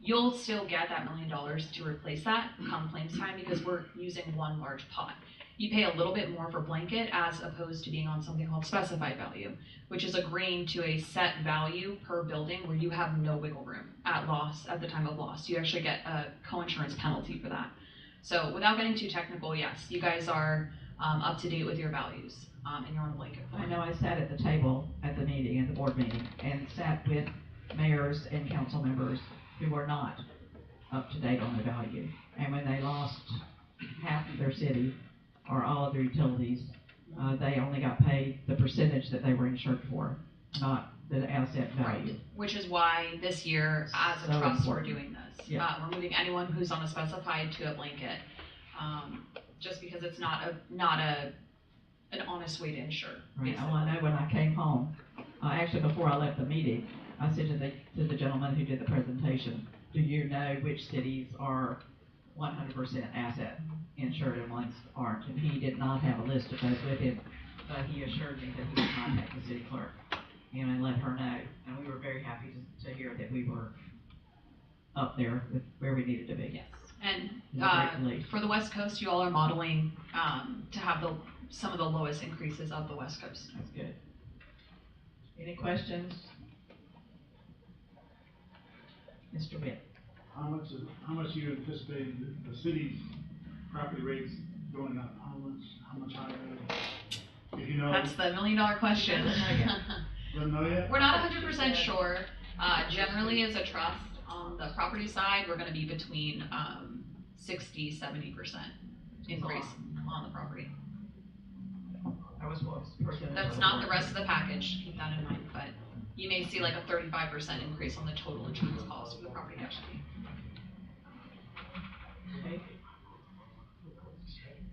You'll still get that $1 million to replace that come claims time because we're using one large pot. You pay a little bit more for blanket as opposed to being on something called specified value, which is agreeing to a set value per building where you have no wiggle room at loss, at the time of loss. You actually get a co-insurance penalty for that. So without getting too technical, yes, you guys are up to date with your values, and you're on a blanket form. I know I sat at the table at the meeting, at the board meeting, and sat with mayors and council members who were not up to date on the value. And when they lost half of their city or all of their utilities, they only got paid the percentage that they were insured for, not the asset value. Right. Which is why this year, as a So trust, important. we're doing this. Yeah. We're moving anyone who's on a specified to a blanket, just because it's not an honest way to insure. Right. Well, I know when I came home, actually before I left the meeting, I said to the gentleman who did the presentation, do you know which cities are 100% asset insured and ones aren't? And he did not have a list of those with him, but he assured me that he would contact the city clerk and let her know. And we were very happy to hear that we were up there with where we needed to be. Yes. And It's a great relief. for the West Coast, you all are modeling to have some of the lowest increases of the West Coast. That's good. Any questions? Mr. Witt. How much do you anticipate the city's property rates going up? How much higher? If you know. That's the $1 million question. Don't know yet? We're not 100% sure. Generally, as a trust, on the property side, we're going to be between 60-70% increase on the property. That was what? That's not the rest of the package, keep that in mind, but you may see like a 35% increase on the total insurance cost for the property casualty. Okay.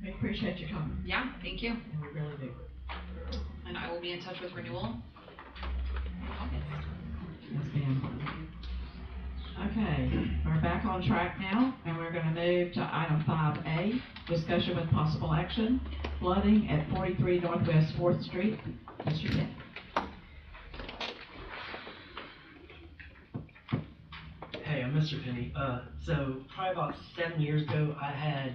We appreciate your comment. Yeah, thank you. And we really do. And I will be in touch with renewal in August. Yes, ma'am. Okay, we're back on track now, and we're gonna move to item 5A, discussion with possible action, flooding at 43 Northwest 4th Street. Mr. Penn. Hey, I'm Mr. Penny. So probably about 7 years ago, I had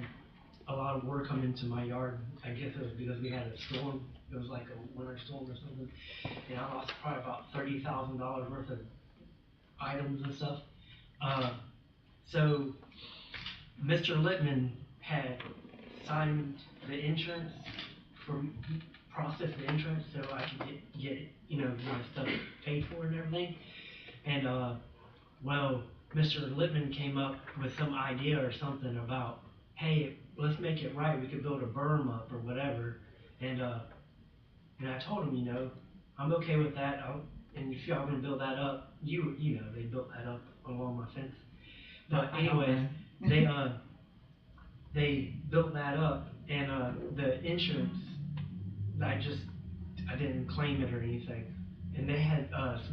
a lot of water come into my yard. I guess it was because we had a storm. It was like a winter storm or something. And I lost probably about $30,000 worth of items and stuff. So Mr. Littman had signed the insurance process the insurance so I could get my stuff paid for and everything. And well, Mr. Littman came up with some idea or something about, hey, let's make it right. We could build a berm up or whatever. And I told him, I'm okay with that. And if y'all gonna build that up, they built that up along my fence. But anyways, they built that up, and the insurance, I didn't claim it or anything, and they had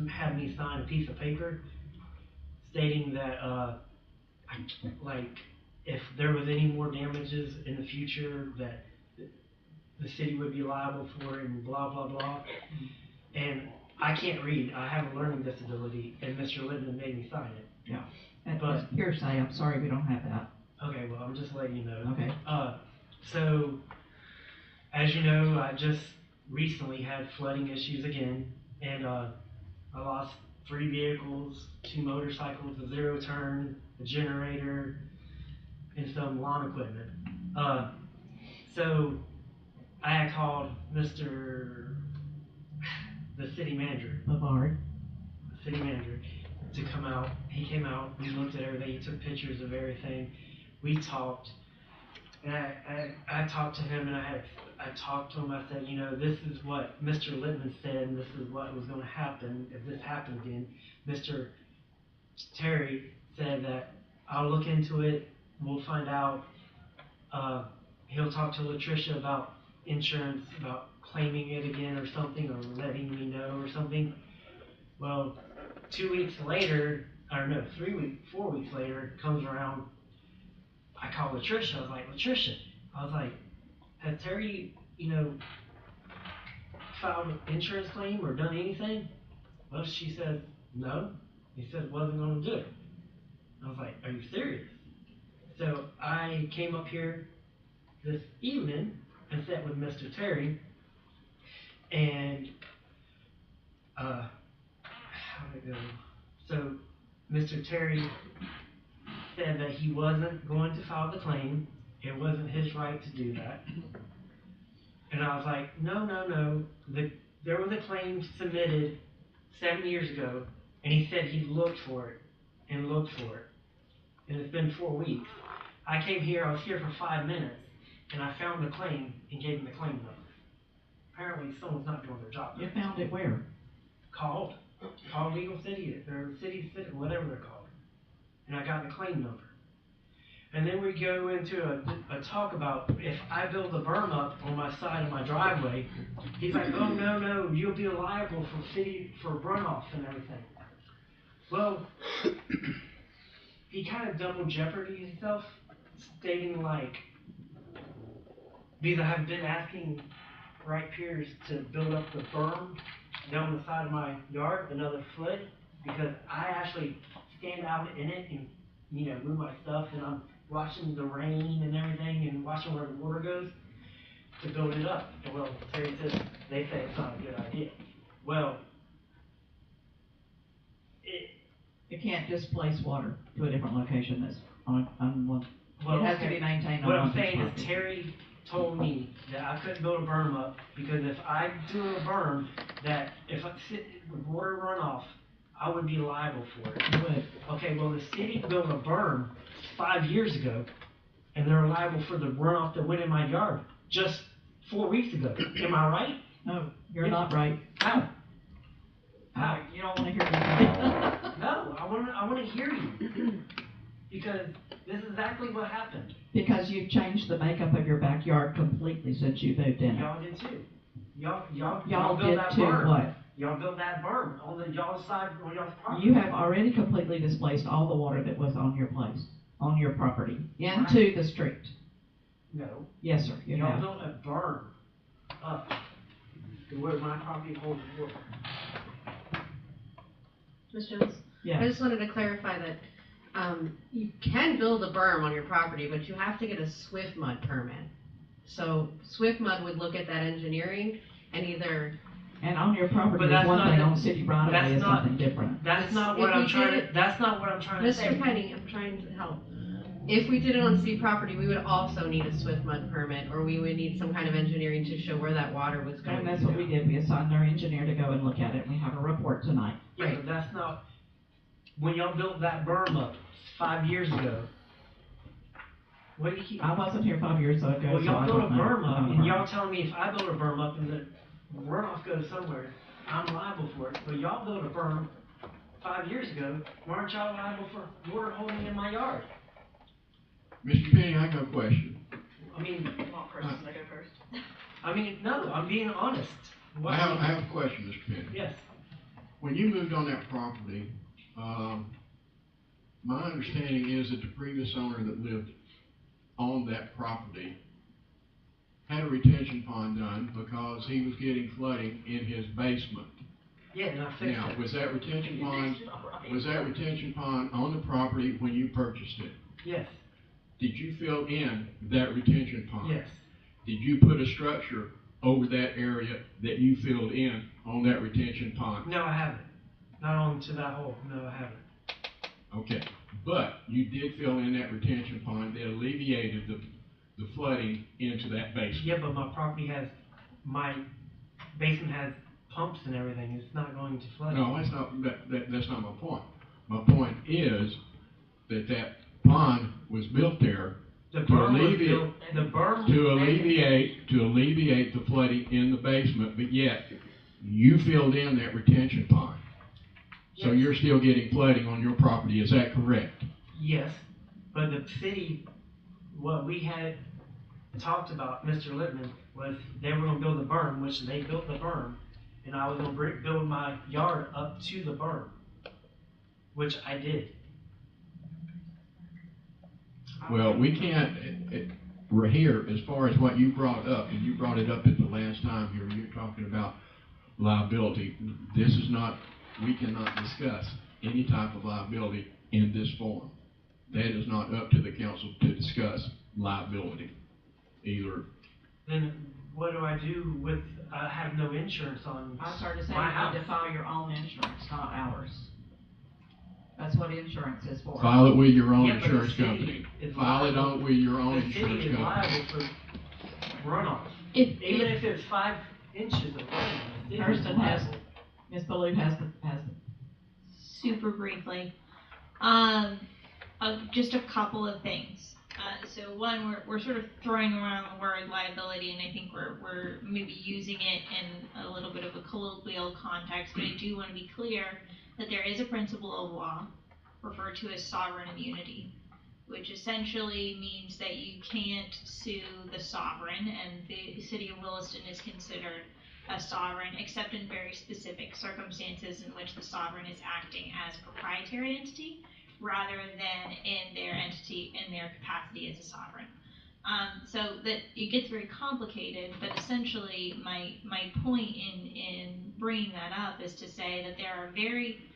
had me sign a piece of paper stating that if there was any more damages in the future that the city would be liable for it and blah blah blah. And I can't read. I have a learning disability, and Mr. Littman made me sign it. Yeah. That's hearsay. I'm sorry we don't have that. Okay, well, I'm just letting you know. Okay. So, as you know, I just recently had flooding issues again, and I lost 3 vehicles, 2 motorcycles, a zero turn, a generator, and some lawn equipment. So, I had called the city manager. Bavard. The city manager to come out. He came out, we looked at everything, he took pictures of everything. We talked, and I talked to him, and I I talked to him, I said, you know, this is what Mr. Littman said, and this is what was gonna happen if this happened again. Mr. Terry said that I'll look into it, we'll find out. He'll talk to Latricia about insurance, about claiming it again or something, or letting me know or something. Well, 2 weeks later, or no, 4 weeks later, comes around, I call Latricia, I was like, Latricia, has Terry, you know, filed an insurance claim or done anything? Well, she said, no. He said wasn't gonna do it. I was like, are you serious? So I came up here this evening and sat with Mr. Terry, and how did it go? So Mr. Terry said that he wasn't going to file the claim. It wasn't his right to do that. And I was like, no. There was a claim submitted 7 years ago, and he said he looked for it, and it's been 4 weeks. I came here, I was here for 5 minutes, and I found the claim and gave him the claim number. Apparently someone's not doing their job. You found it where? Called Legal City, or City, whatever they're called. And I got the claim number. And then we go into a talk about if I build a berm up on my side of my driveway, he's like, oh no, you'll be liable for runoff and everything. Well, he kind of double jeopardy himself, stating like, because I have been asking Wright Piers to build up the berm down the side of my yard another foot, because I actually stand out in it and, you know, move my stuff, and I'm watching the rain and everything and watching where the water goes to build it up. And well, Terry says, they say it's not a good idea. Well, You can't displace water to a different location that's on one. well, It has to be maintained on what I'm one saying property. is Terry told me that I couldn't build a berm up because if I do a berm, that if I sit with water runoff, I would be liable for it. You would. Okay, well, the city built a berm 5 years ago, and they're liable for the runoff that went in my yard just 4 weeks ago. Am I right? No, you're not right. How? You don't want to hear that. No, I want to hear you. Because this is exactly what happened. Because you've changed the makeup of your backyard completely since you moved in. Y'all did too. Y'all Y'all built did that too, berm. what? Y'all built that berm on the y'all's side, on y'all's property. You have already completely displaced all the water that was on your place, on your property, into the street. No. Yes, sir, you Y'all have. built a berm up to where my property holds water. Ms. Jones? Yes. I just wanted to clarify that, you can build a berm on your property, but you have to get a Swift Mud permit. So Swift Mud would look at that engineering and either. And on your property But is that's one not thing, the- on city right of that's way is not- something different. That's not If what we I'm trying did to, it- that's not what I'm trying to say. Mr. Penny, I'm trying to help. If we did it on city property, we would also need a Swift Mud permit, or we would need some kind of engineering to show where that water was going. And that's what we did, we assigned our engineer to go and look at it, and we have a report tonight. Yeah, but that's not, when y'all built that berm up 5 years ago, what do you keep? I wasn't here 5 years ago, Well, so y'all I built a don't know. berm I up, don't and know. y'all telling me if I build a berm up and the runoff goes somewhere, I'm liable for it. But y'all built a berm 5 years ago, why aren't y'all liable for water holding in my yard? Mr. Penny, I got a question. I mean, I mean, no, I'm being honest. What- I have a question, Mr. Penny. Yes. When you moved on that property, my understanding is that the previous owner that lived on that property had a retention pond done because he was getting flooding in his basement. Yeah, and I fixed Now, it. was that retention pond on the property when you purchased it? Yes, Did you fill in that retention pond? yes. Did you put a structure over that area that you filled in on that retention pond? No, I haven't. Not on to that hole. No, I haven't. Okay, but you did fill in that retention pond that alleviated the flooding into that basement. Yeah, but my basement has pumps and everything. It's not going to flood. No, that's not my point. My point is that pond was built there The To berm was alleviate, built, the berm. to alleviate the flooding in the basement, but yet you filled in that retention pond. So Yes. you're still getting flooding on your property, is that correct? Yes, but the city, what we had talked about, Mr. Littman, was they were gonna build a berm, which they built the berm, and I was gonna build my yard up to the berm, which I did. Well, we can't, we're here, as far as what you brought up, and you brought it up at the last time here, you're talking about liability. This is not, we cannot discuss any type of liability in this forum. That is not up to the council to discuss liability, either. Then what do I do with, have no insurance on I started to say my you house? need to file your own insurance, not ours. That's what insurance is for. File it with your own Yeah, but the insurance city company. is File it liable. on with your own The city insurance is company. liable for runoff. Even if it's 5 inches of rain, the city is Kirsten has, liable. Ms. Baloo has the, Super briefly. Just a couple of things. So one, we're sort of throwing around the word liability, and I think we're maybe using it in a little bit of a colloquial context, but I do want to be clear that there is a principle of law referred to as sovereign immunity, which essentially means that you can't sue the sovereign, and the city of Williston is considered a sovereign, except in very specific circumstances in which the sovereign is acting as a proprietary entity rather than in their capacity as a sovereign. So that it gets very complicated, but essentially my point in bringing that up is to say that there are very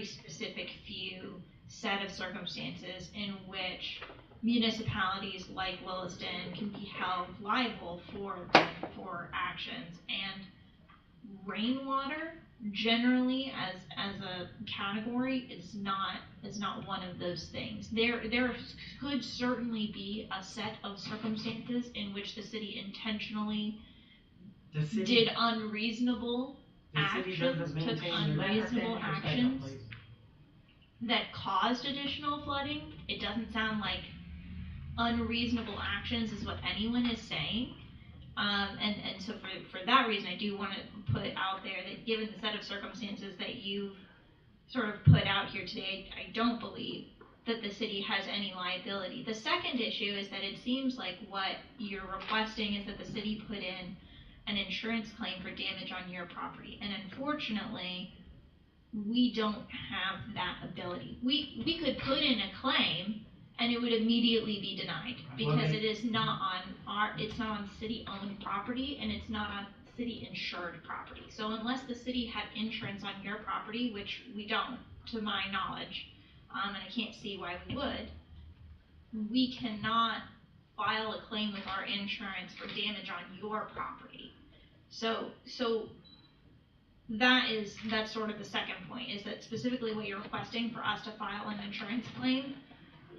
specific few set of circumstances in which municipalities like Williston can be held liable for actions, and rainwater generally as a category is not one of those things. There could certainly be a set of circumstances in which the city intentionally did unreasonable actions, took unreasonable actions that caused additional flooding. It doesn't sound like unreasonable actions is what anyone is saying. And so for that reason, I do want to put out there that given the set of circumstances that you've sort of put out here today, I don't believe that the city has any liability. The second issue is that it seems like what you're requesting is that the city put in an insurance claim for damage on your property. And unfortunately, we don't have that ability. We could put in a claim and it would immediately be denied because it is not on city-owned property and it's not on city-insured property. So unless the city had insurance on your property, which we don't, to my knowledge, and I can't see why we would, we cannot file a claim with our insurance for damage on your property. So that's sort of the second point, is that specifically what you're requesting for us to file an insurance claim,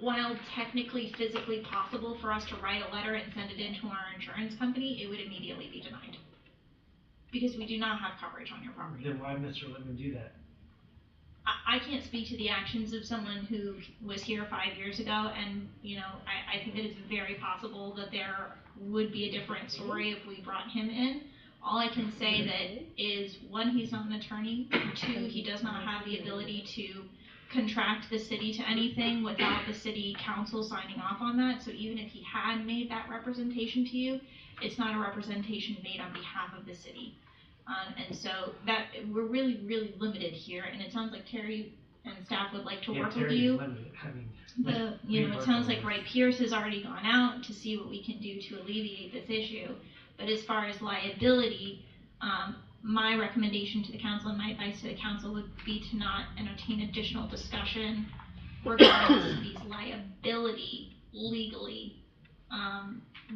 while technically physically possible for us to write a letter and send it into our insurance company, it would immediately be denied. Because we do not have coverage on your property. Then why Mr. Littman do that? I can't speak to the actions of someone who was here 5 years ago, and I think that it's very possible that there would be a different story if we brought him in. All I can say that is, one, he's not an attorney. Two, he does not have the ability to contract the city to anything without the city council signing off on that. So even if he had made that representation to you, it's not a representation made on behalf of the city. And so that we're really, really limited here. And it sounds like Terry and staff would like to work with you. It sounds like Wright Pierce has already gone out to see what we can do to alleviate this issue. But as far as liability, my recommendation to the council and my advice to the council would be to not entertain additional discussion regarding the city's liability legally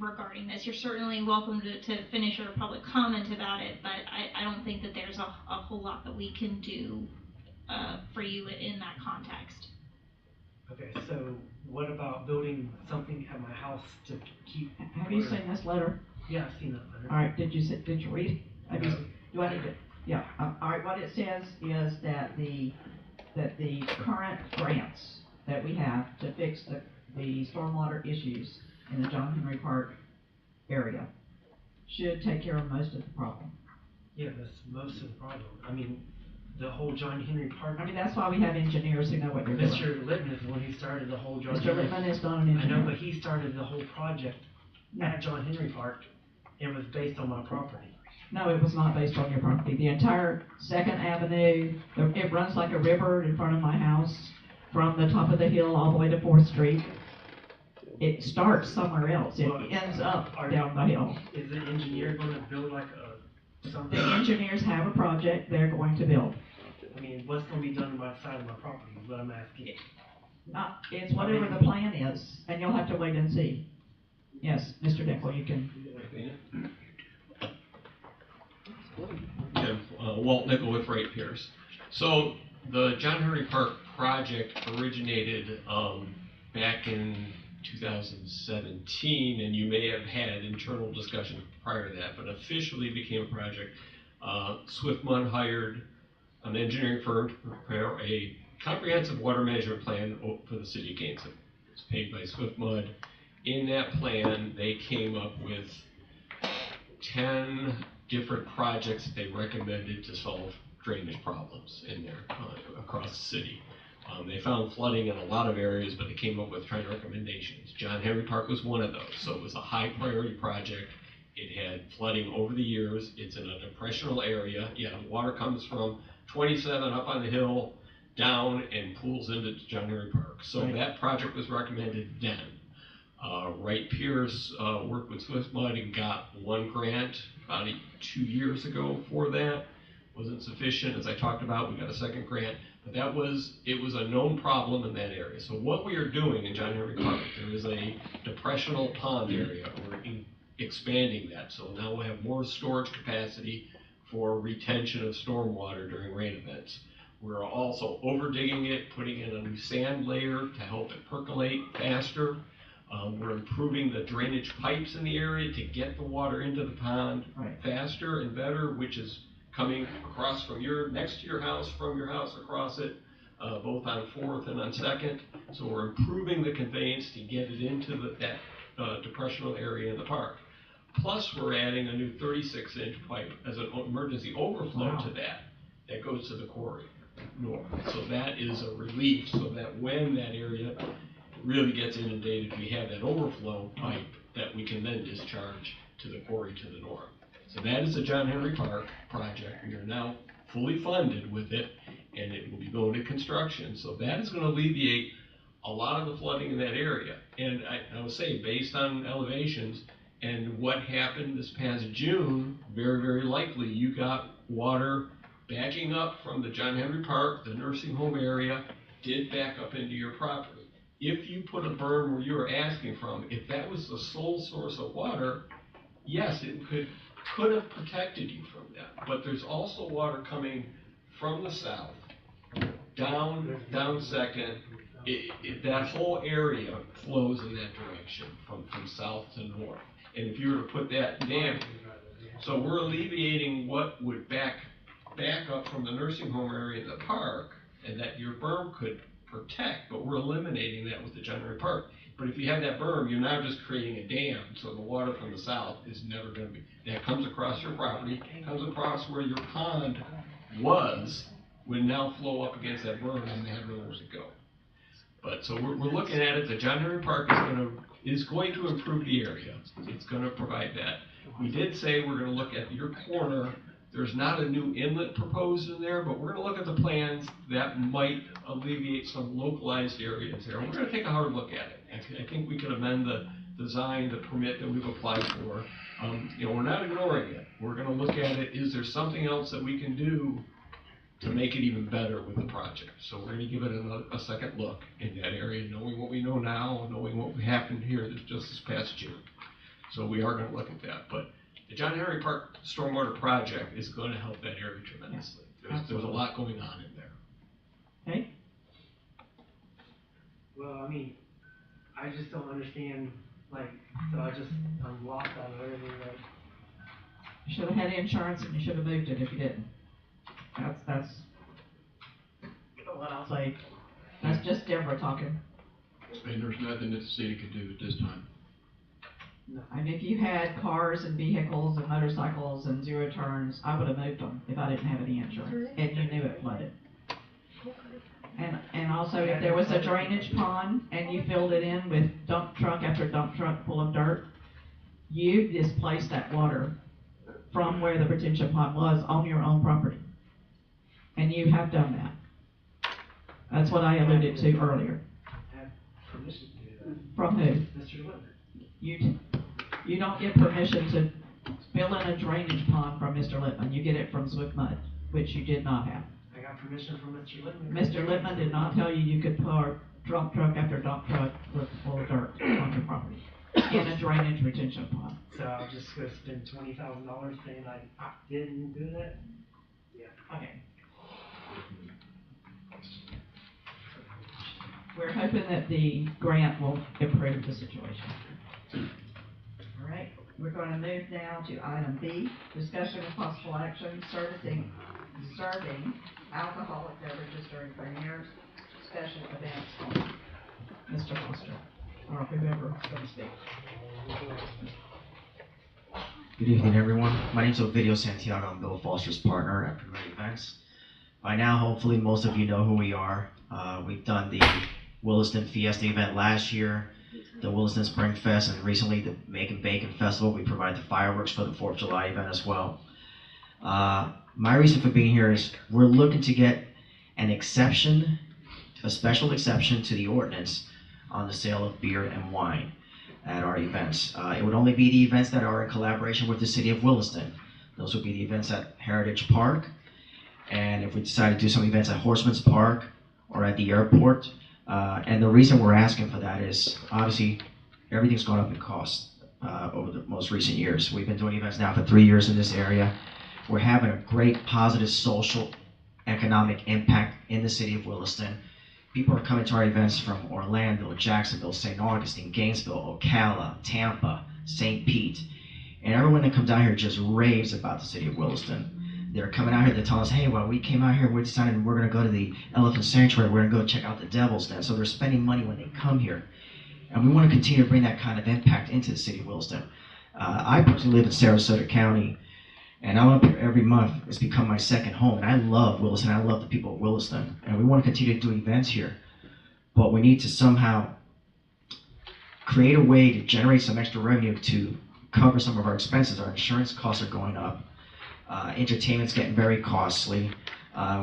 regarding this. You're certainly welcome to finish your public comment about it, but I don't think that there's a whole lot that we can do for you in that context. Okay, so what about building something at my house to keep? Have you seen this letter? Yeah, I've seen that letter. All right, did you read it? Do I need to? Yeah, all right, what it says is that the current grants that we have to fix the stormwater issues in the John Henry Park area should take care of most of the problem. Yeah, that's most of the problem. I mean, the whole John Henry Park. I mean, that's why we have engineers who know what they're doing. Mr. Lippman is the one who started the whole John Mr. Henry. Lippman is not an engineer. I know, but he started the whole project at John Henry Park and was based on my property. No, it was not based on your property. The entire Second Avenue, it runs like a river in front of my house, from the top of the hill all the way to 4th Street. It starts somewhere else. It ends up down the hill. Is the engineer going to build like something? The engineers have a project they're going to build. I mean, what's going to be done on my side of my property is what I'm asking. It's whatever the plan is, and you'll have to wait and see. Yes, Mr. Dickel, you can. Yeah, Walt Nickel with Wright Pierce. So the John Henry Park project originated back in 2017, and you may have had internal discussion prior to that, but officially became a project. Swift Mud hired an engineering firm to prepare a comprehensive water management plan for the city of Gainesville. It's paid by Swift Mud. In that plan, they came up with 10 different projects that they recommended to solve drainage problems in there across the city. They found flooding in a lot of areas, but they came up with 10 recommendations. John Henry Park was one of those, so it was a high priority project. It had flooding over the years. It's in a depressional area. Yeah, the water comes from 27 up on the hill, down, and pools into John Henry Park. So that project was recommended then. Wright Pierce worked with Swift Mud and got one grant about 2 years ago for that. Wasn't sufficient, as I talked about. We got a second grant, but it was a known problem in that area. So what we are doing in John Henry Park, there is a depressional pond area. We're expanding that, so now we'll have more storage capacity for retention of stormwater during rain events. We're also over-digging it, putting in a new sand layer to help it percolate faster. We're improving the drainage pipes in the area to get the water into the pond faster and better, which is coming across from next to your house, from your house across it, both on 4th and on 2nd. So we're improving the conveyance to get it into that depressional area in the park. Plus, we're adding a new 36-inch pipe as an emergency overflow to that goes to the quarry north. So that is a relief, so that when that area really gets inundated, we have that overflow pipe that we can then discharge to the quarry to the north. So that is the John Henry Park project. We are now fully funded with it, and it will be going to construction. So that is going to alleviate a lot of the flooding in that area. And I would say, based on elevations and what happened this past June, very, very likely you got water backing up from the John Henry Park, the nursing home area, did back up into your property. If you put a berm where you were asking from, if that was the sole source of water, yes, it could have protected you from that. But there's also water coming from the south, down 2nd. That whole area flows in that direction from south to north. And if you were to put that dam, so we're alleviating what would back up from the nursing home area in the park, and that your berm could protect, but we're eliminating that with the John Henry Park. But if you have that berm, you're now just creating a dam, so the water from the south is never going to be, that comes across your property, comes across where your pond was, would now flow up against that berm and have nowhere to go. But so we're looking at it. The John Henry Park is going to improve the area. It's going to provide that. We did say we're going to look at your corner. There's not a new inlet proposed in there, but we're going to look at the plans that might alleviate some localized areas there. We're going to take a hard look at it. I think we could amend the design, the permit that we've applied for. We're not ignoring it. We're going to look at it. Is there something else that we can do to make it even better with the project? So we're going to give it a second look in that area, knowing what we know now, knowing what happened here just this past June. So we are going to look at that. But the John Henry Park Stormwater Project is going to help that area tremendously. There's a lot going on in there. Okay. Well, I mean, I just don't understand, I'm lost out of everything. You should have had insurance and you should have moved it if you didn't. That's what I'll say. That's just Deborah talking. And there's nothing that the city could do at this time. And if you had cars and vehicles and motorcycles and zero turns, I would have moved them if I didn't have any insurance, and you knew it flooded. And also, if there was a drainage pond and you filled it in with dump truck after dump truck full of dirt, you displaced that water from where the retention pond was on your own property. And you have done that. That's what I alluded to earlier. Have permission to do that. From who? Mr. Whitman. You don't get permission to fill in a drainage pond from Mr. Littman. You get it from Swift Mud, which you did not have. I got permission from Mr. Littman. Mr. Littman did not tell you could pour dump truck after dump truck full of dirt on your property in a drainage retention pond. So I'll just go spend $20,000 saying I didn't do that? Yeah. Okay. We're hoping that the grant will improve the situation. All right, we're going to move now to item B, discussion of possible action, serving alcoholic beverages during premieres, special events only. Mr. Foster, or whoever's going to speak. Good evening, everyone. My name is Ovidio Santiago. I'm Bill Foster's partner at Premier Events. By now, hopefully, most of you know who we are. We've done the Williston Fiesta event last year, the Williston Spring Fest, and recently the Making Bacon Festival. We provide the fireworks for the 4th of July event as well. My reason for being here is we're looking to get an exception, a special exception to the ordinance on the sale of beer and wine at our events. It would only be the events that are in collaboration with the city of Williston. Those would be the events at Heritage Park, and if we decide to do some events at Horseman's Park or at the airport. And the reason we're asking for that is obviously everything's gone up in cost over the most recent years. We've been doing events now for 3 years in this area. We're having a great positive social, economic impact in the city of Williston. People are coming to our events from Orlando, Jacksonville, St. Augustine, Gainesville, Ocala, Tampa, St. Pete. And everyone that comes out here just raves about the city of Williston. They're coming out here, they're telling us, hey, well, we came out here, we decided we're going to go to the Elephant Sanctuary, we're going to go check out the Devil's Den. So they're spending money when they come here. And we want to continue to bring that kind of impact into the city of Williston. I personally live in Sarasota County, and I'm up here every month. It's become my second home, and I love Williston. I love the people of Williston, and we want to continue to do events here. But we need to somehow create a way to generate some extra revenue to cover some of our expenses. Our insurance costs are going up. Entertainment's getting very costly.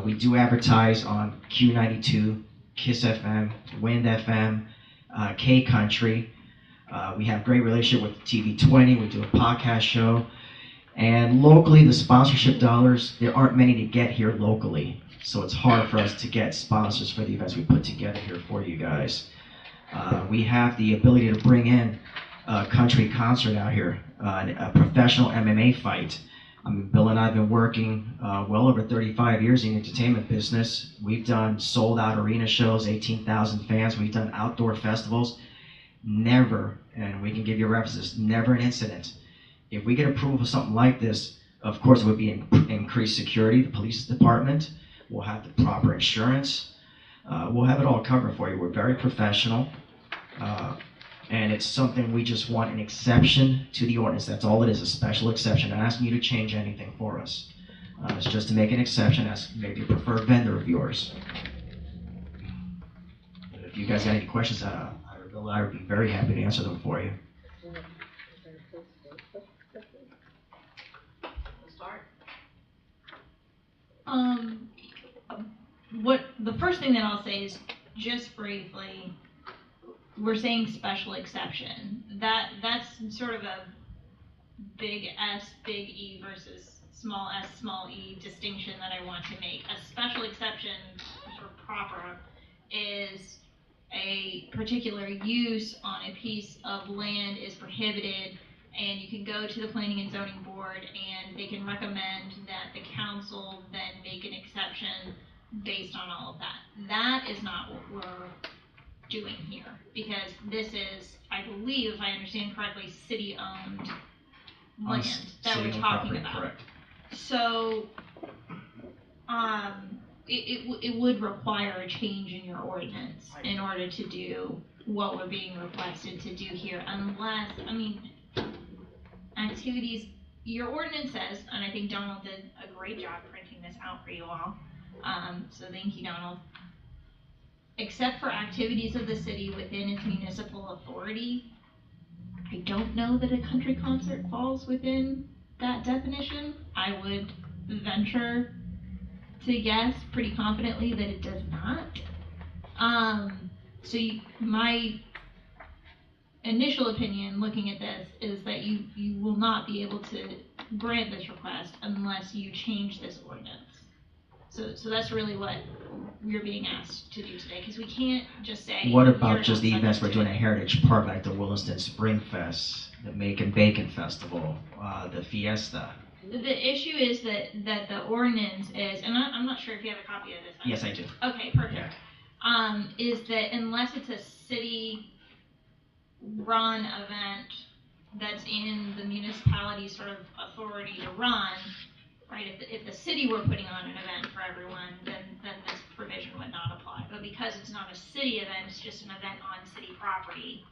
We do advertise on Q92, KISS FM, Wind FM, K Country. We have a great relationship with TV20. We do a podcast show. And locally, the sponsorship dollars, there aren't many to get here locally. So it's hard for us to get sponsors for the events we put together here for you guys. We have the ability to bring in a country concert out here, a professional MMA fight. Bill and I have been working well over 35 years in the entertainment business. We've done sold-out arena shows, 18,000 fans. We've done outdoor festivals. Never, and we can give you references, never an incident. If we get approval for something like this, of course it would be increased security. The police department will have the proper insurance. We'll have it all covered for you. We're very professional. And it's something we just want an exception to the ordinance. That's all it is, a special exception. Not asking you to change anything for us. It's just to make an exception as maybe a preferred vendor of yours. If you guys got any questions, I would be very happy to answer them for you. What the first thing that I'll say is just briefly, we're saying special exception. That's sort of a big S, big E versus small s, small e distinction that I want to make. A special exception, sort of proper, is a particular use on a piece of land is prohibited, and you can go to the Planning and Zoning Board and they can recommend that the council then make an exception based on all of that. That is not what we're doing here, because this is, I believe, if I understand correctly, city-owned land that we're talking about. Correct. So, it would require a change in your ordinance in order to do what we're being requested to do here, unless, I mean, activities, your ordinance says, and I think Donald did a great job printing this out for you all, so thank you, Donald. Except for activities of the city within its municipal authority, I don't know that a country concert falls within that definition. I would venture to guess pretty confidently that it does not. My initial opinion looking at this is that you will not be able to grant this request unless you change this ordinance. So that's really what we're being asked to do today, because we can't just say. What about just the events we're doing at Heritage Park, like the Williston Spring Fest, the Make and Bacon Festival, the Fiesta? The issue is that the ordinance is, and I'm not sure if you have a copy of this. Yes, I do. Okay, perfect. Is that unless it's a city-run event that's in the municipality's sort of authority to run, right? If the city were putting on an event for everyone, then this provision would not apply. But because it's not a city event, it's just an event on city property,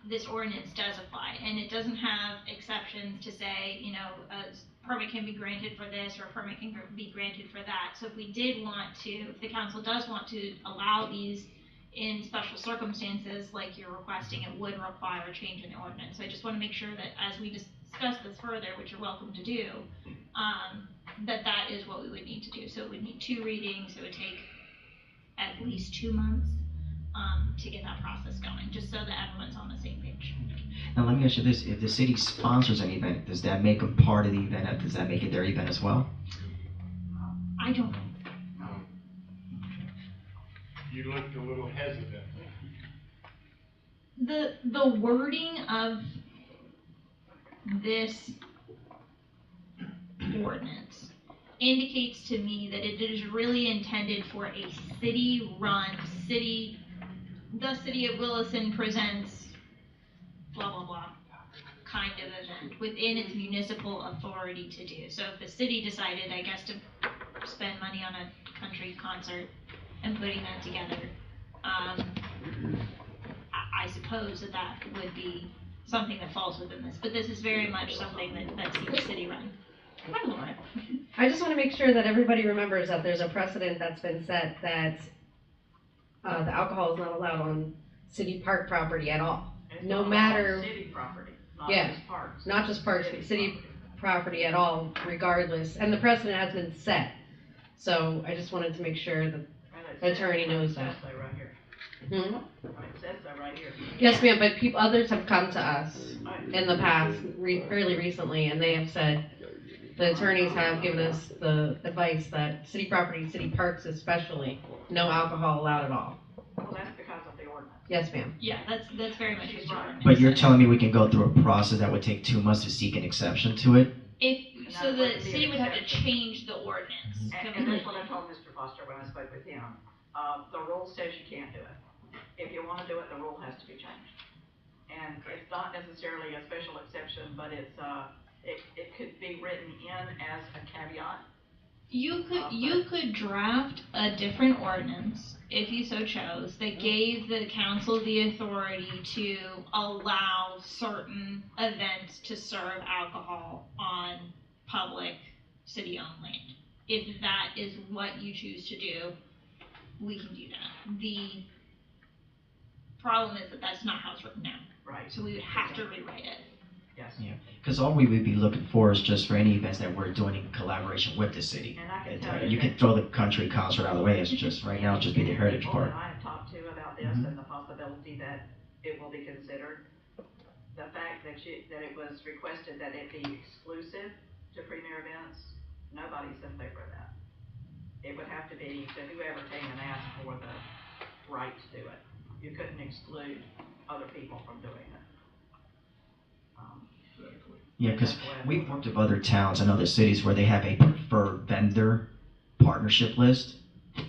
this ordinance does apply. And it doesn't have exceptions to say, you know, a permit can be granted for this or a permit can be granted for that. So if we did want to, if the council does want to allow these in special circumstances like you're requesting, it would require a change in the ordinance. So I just want to make sure that as we discuss this further, which you're welcome to do, that is what we would need to do. So it would need 2 readings. It would take at least 2 months to get that process going, just so that everyone's on the same page. Now let me ask you this, if the city sponsors an event, does that make them part of the event? Does that make it their event as well? I don't know. You looked a little hesitant. The wording of this ordinance indicates to me that it is really intended for a city-run, the city of Williston presents blah, blah, blah kind of event within its municipal authority to do. So if the city decided, I guess, to spend money on a country concert and putting that together, I suppose that would be something that falls within this. But this is very much something that's city-run. Hi, Laura. I just want to make sure that everybody remembers that there's a precedent that's been set that the alcohol is not allowed on city park property at all. No matter. City property, not Yeah, just parks. not just parks, but city property at all, regardless. And the precedent has been set. So I just wanted to make sure that the attorney knows that. It says that right here. Hmm? It says that right here. Yes, ma'am, but others have come to us in the past, fairly recently, and they have said, the attorneys have given us the advice that city property, city parks especially, no alcohol allowed at all. Well, that's because of the ordinance. Yes, ma'am. Yeah, that's very much what you're But you're telling me we can go through a process that would take 2 months to seek an exception to it? So the city would have to change the ordinance. And that's what I told Mr. Foster when I spoke with him. The rule says you can't do it. If you want to do it, the rule has to be changed. And it's not necessarily a special exception, but it's, it could be written in as a caveat. You could draft a different ordinance, if you so chose, that gave the council the authority to allow certain events to serve alcohol on public city-owned land. If that is what you choose to do, we can do that. The problem is that that's not how it's written now. Right. So we would have to rewrite it. Yes. Yeah, because all we would be looking for is just for any events that we're doing in collaboration with the city. And I can And, tell you can throw the country concert out of the way, it's just, right now, it'll just be the Heritage People Park. that I have talked to about this and the possibility that it will be considered. The fact that it was requested that it be exclusive to premier events, nobody's in favor of that. It would have to be to whoever came and asked for the right to do it. You couldn't exclude other people from doing it. Yeah, because we've worked with other towns and other cities where they have a preferred vendor partnership list,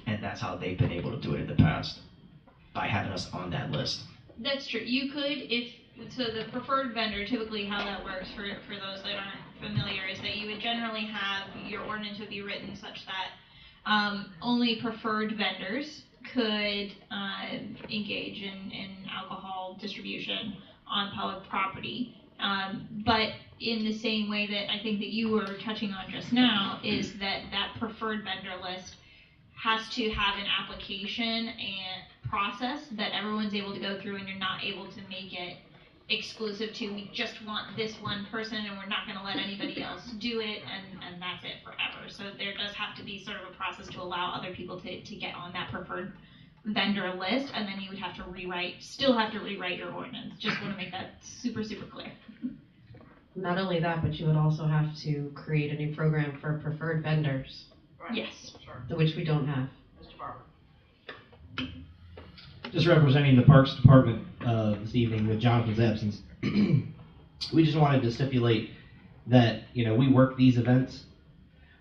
and that's how they've been able to do it in the past, by having us on that list. That's true. You could, so the preferred vendor, typically how that works for those that aren't familiar, is that you would generally have, your ordinance would be written such that only preferred vendors could engage in alcohol distribution on public property. But in the same way that I think that you were touching on just now, is that preferred vendor list has to have an application and process that everyone's able to go through, and you're not able to make it exclusive to, we just want this one person and we're not going to let anybody else do it, and that's it forever. So there does have to be sort of a process to allow other people to get on that preferred vendor list, and then you would have to still have to rewrite your ordinance. Just want to make that super, super clear. Not only that, but you would also have to create a new program for preferred vendors. Right. Yes. Sure. Which we don't have. Mr. Barber. Just representing the Parks Department this evening with Jonathan's absence. We just wanted to stipulate that, we work these events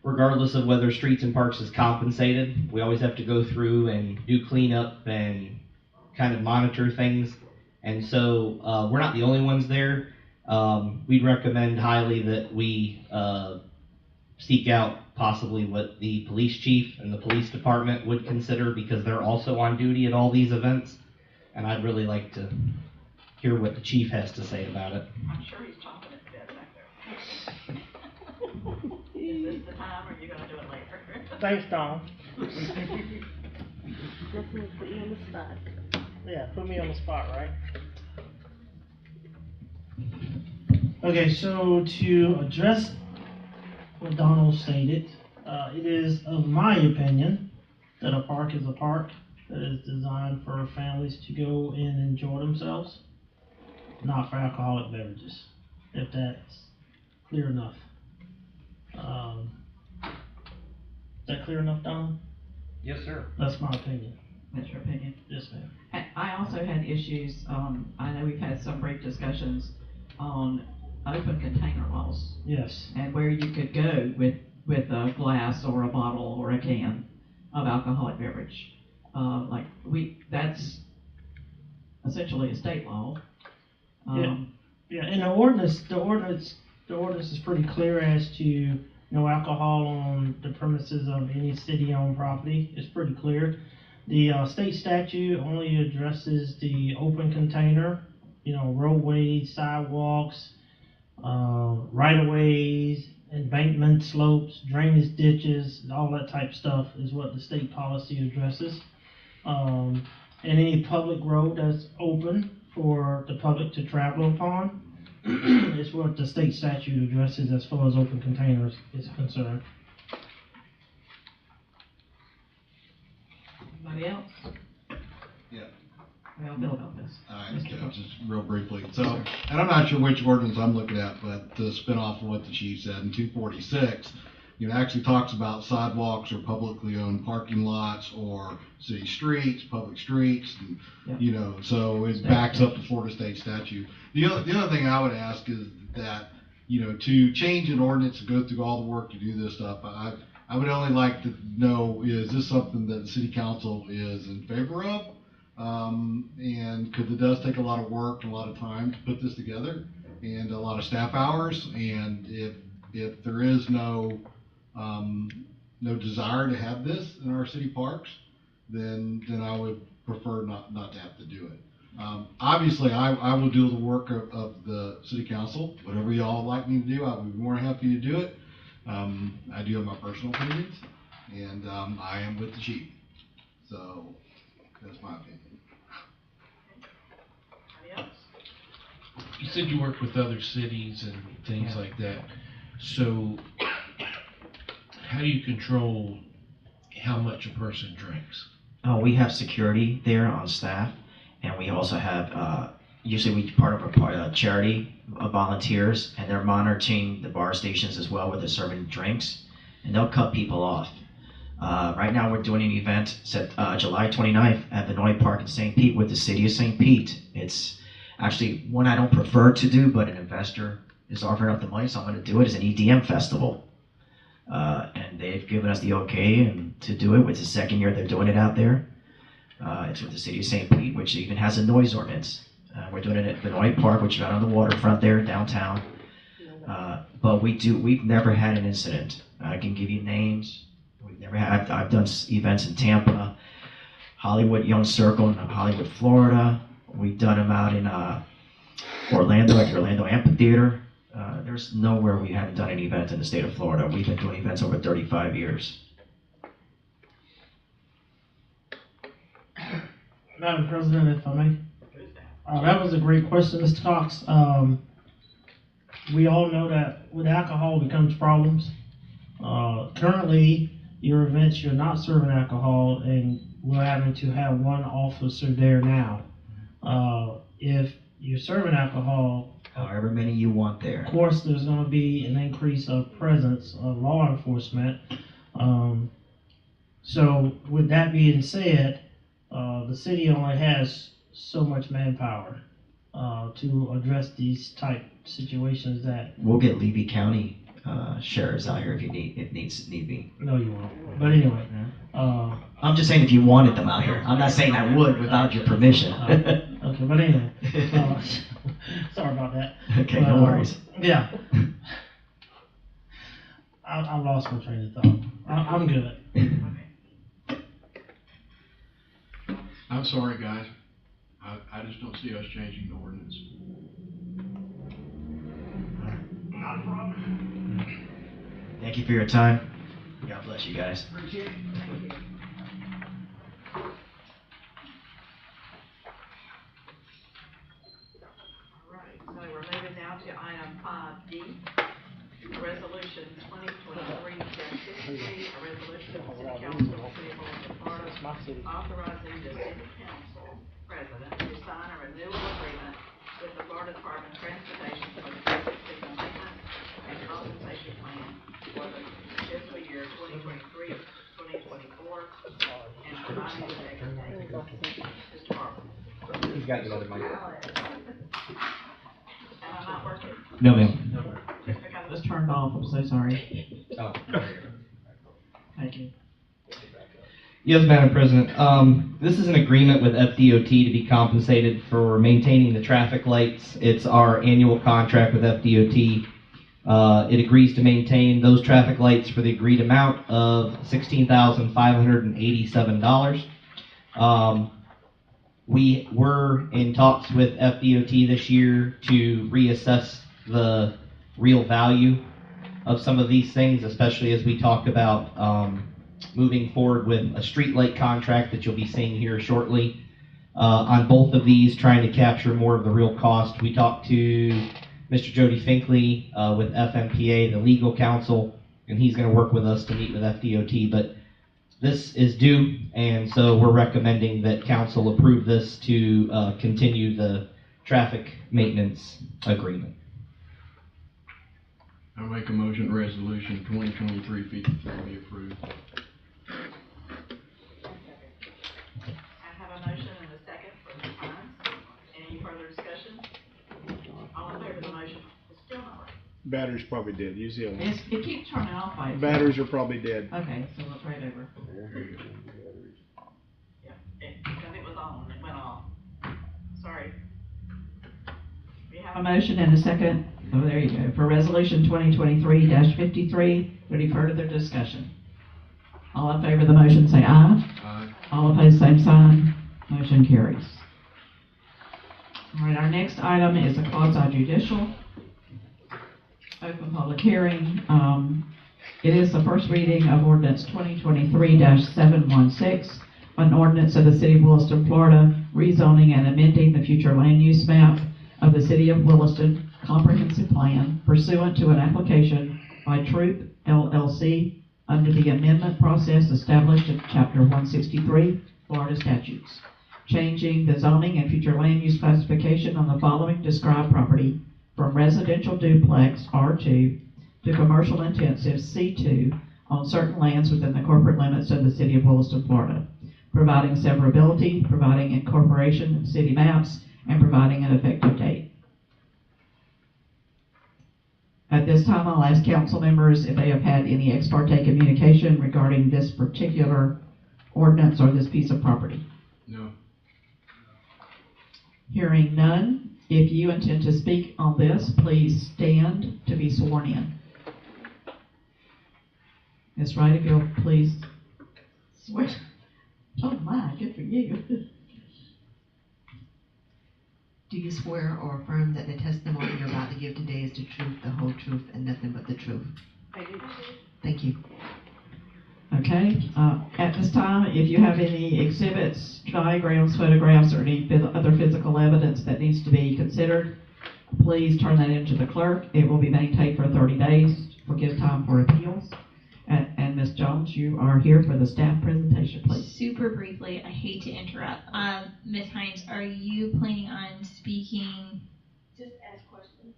regardless of whether Streets and Parks is compensated. We always have to go through and do cleanup and kind of monitor things. And so we're not the only ones there. We'd recommend highly that we seek out possibly what the police chief and the police department would consider, because they're also on duty at all these events. And I'd really like to hear what the chief has to say about it. I'm sure he's chomping at the bit back there. Is this the time, or are you gonna do it later? Thanks, Tom. Definitely put you on the spot. Yeah, put me on the spot, right? Okay, so to address what Donald stated, it is of my opinion that a park is a park that is designed for families to go and enjoy themselves, not for alcoholic beverages, if that's clear enough. Is that clear enough, Donald? Yes, sir. That's my opinion. That's your opinion? Yes, ma'am. I also had issues, I know we've had some brief discussions on open container laws. Yes. And where you could go with a glass or a bottle or a can of alcoholic beverage. That's essentially a state law. Yeah, and the ordinance is pretty clear as to no alcohol on the premises of any city-owned property. It's pretty clear. The state statute only addresses the open container, roadways, sidewalks, right-of-ways, embankment slopes, drainage ditches, all that type of stuff is what the state policy addresses. And any public road that's open for the public to travel upon is what the state statute addresses as far as open containers is concerned. Anybody else? Yeah. Well, Bill about this. All right, okay, just real briefly. So, and I'm not sure which ordinance I'm looking at, but to spin off of what the chief said, in 246, actually talks about sidewalks or publicly owned parking lots or city streets, public streets, and, so it backs up the Florida state statute. The other thing I would ask is that, to change an ordinance and go through all the work to do this stuff, I would only like to know, is this something that the city council is in favor of? And because it does take a lot of work and a lot of time to put this together, and a lot of staff hours, and if there is no desire to have this in our city parks, then I would prefer not to have to do it. Obviously, I will do the work of the city council. Whatever y'all like me to do, I would be more happy to do it. I do have my personal opinions, and I am with the chief. So that's my opinion. You said you worked with other cities and things like that. So how do you control how much a person drinks? We have security there on staff, and we also have, usually we part of a charity of volunteers, and they're monitoring the bar stations as well where they're serving drinks, and they'll cut people off. Right now we're doing an event set July 29th at Vinoy Park in St. Pete with the city of St. Pete. It's actually one I don't prefer to do, but an investor is offering up the money, so I'm going to do it. It's an EDM festival. And they've given us the okay and to do it. It's the second year they're doing it out there. It's with the city of St. Pete, which even has a noise ordinance. We're doing it at Vinoy Park, which is right on the waterfront there downtown. But we've never had an incident. I can give you names. We've never had. I've done events in Tampa, Hollywood Young Circle in Hollywood, Florida. We've done them out in Orlando at the Orlando Amphitheater. There's nowhere we haven't done an event in the state of Florida. We've been doing events over 35 years. Madam President, if I may. That was a great question, Mr. Cox. We all know that with alcohol becomes problems. Currently, your events, you're not serving alcohol, and we're having to have one officer there now. If you're serving alcohol, however many you want there. Of course, there's going to be an increase of presence of law enforcement. So with that being said, the city only has so much manpower to address these type situations that. We'll get Levy County sheriffs out here if need be. No, you won't. But anyway, I'm just saying if you wanted them out here. I'm not saying I would without your permission. Okay, but anyway, sorry about that. Okay, no worries. Yeah, I lost my train of thought. I'm good. I'm sorry, guys. I just don't see us changing the ordinance. Not a problem. Thank you for your time. God bless you guys. Appreciate it. Thank you. Alright, so we're moving now to item 5D, resolution 2023-53, a resolution of the City Council of the City of Orlando, Florida, authorizing the City Council President to sign a renewal agreement with the Florida Department of Transportation for the basic signal maintenance and compensation plan for the fiscal year 2023-2024, and providing the effective date. Mr. Harper. He's got another mic. Am I not working? No, ma'am. Just because It was turned off, I'm so sorry. Oh. Thank you. Yes, Madam President. This is an agreement with FDOT to be compensated for maintaining the traffic lights. It's our annual contract with FDOT. It agrees to maintain those traffic lights for the agreed amount of $16,587. We were in talks with FDOT this year to reassess the real value of some of these things, especially as we talked about moving forward with a streetlight contract that you'll be seeing here shortly. On both of these, trying to capture more of the real cost. We talked to Mr. Jody Finkley with FMPA, the legal counsel, and he's going to work with us to meet with FDOT. But this is due, and so we're recommending that council approve this to continue the traffic maintenance agreement. I make a motion resolution 2023-53 be approved. I have a motion and a second from Ms. Hines. Any further discussion? All in favor of the motion? It's still not right. Batteries probably dead. Use the other one. It keeps turning off by itself. Batteries are probably dead. Okay, so let's right over. Yeah, because it was on, it went off. Sorry. We have a motion and a second. Oh, there you go. For resolution 2023-53, any further discussion? All in favor of the motion say aye. Aye. All opposed, same sign. Motion carries. All right, our next item is a quasi judicial open public hearing. It is the first reading of ordinance 2023-716, an ordinance of the City of Williston, Florida, rezoning and amending the future land use map of the City of Williston Comprehensive Plan pursuant to an application by Troop LLC under the amendment process established in Chapter 163, Florida statutes, changing the zoning and future land use classification on the following described property from residential duplex R2 to commercial intensive C2 on certain lands within the corporate limits of the City of Williston, Florida, providing severability, providing incorporation of city maps, and providing an effective date. At this time, I'll ask council members if they have had any ex parte communication regarding this particular ordinance or this piece of property. No. Hearing none, if you intend to speak on this, please stand to be sworn in. Ms. Wright, if you'll please swear. Oh my, good for you. Do you swear or affirm that the testimony you're about to give today is the truth, the whole truth, and nothing but the truth? I do. Thank you. Okay, at this time, if you have any exhibits, diagrams, photographs, or any other physical evidence that needs to be considered, please turn that into the clerk. It will be maintained for 30 days for give time for appeals. And Ms. Jones, you are here for the staff presentation, please. Super briefly, I hate to interrupt. Ms. Hines, are you planning on speaking? Just ask questions.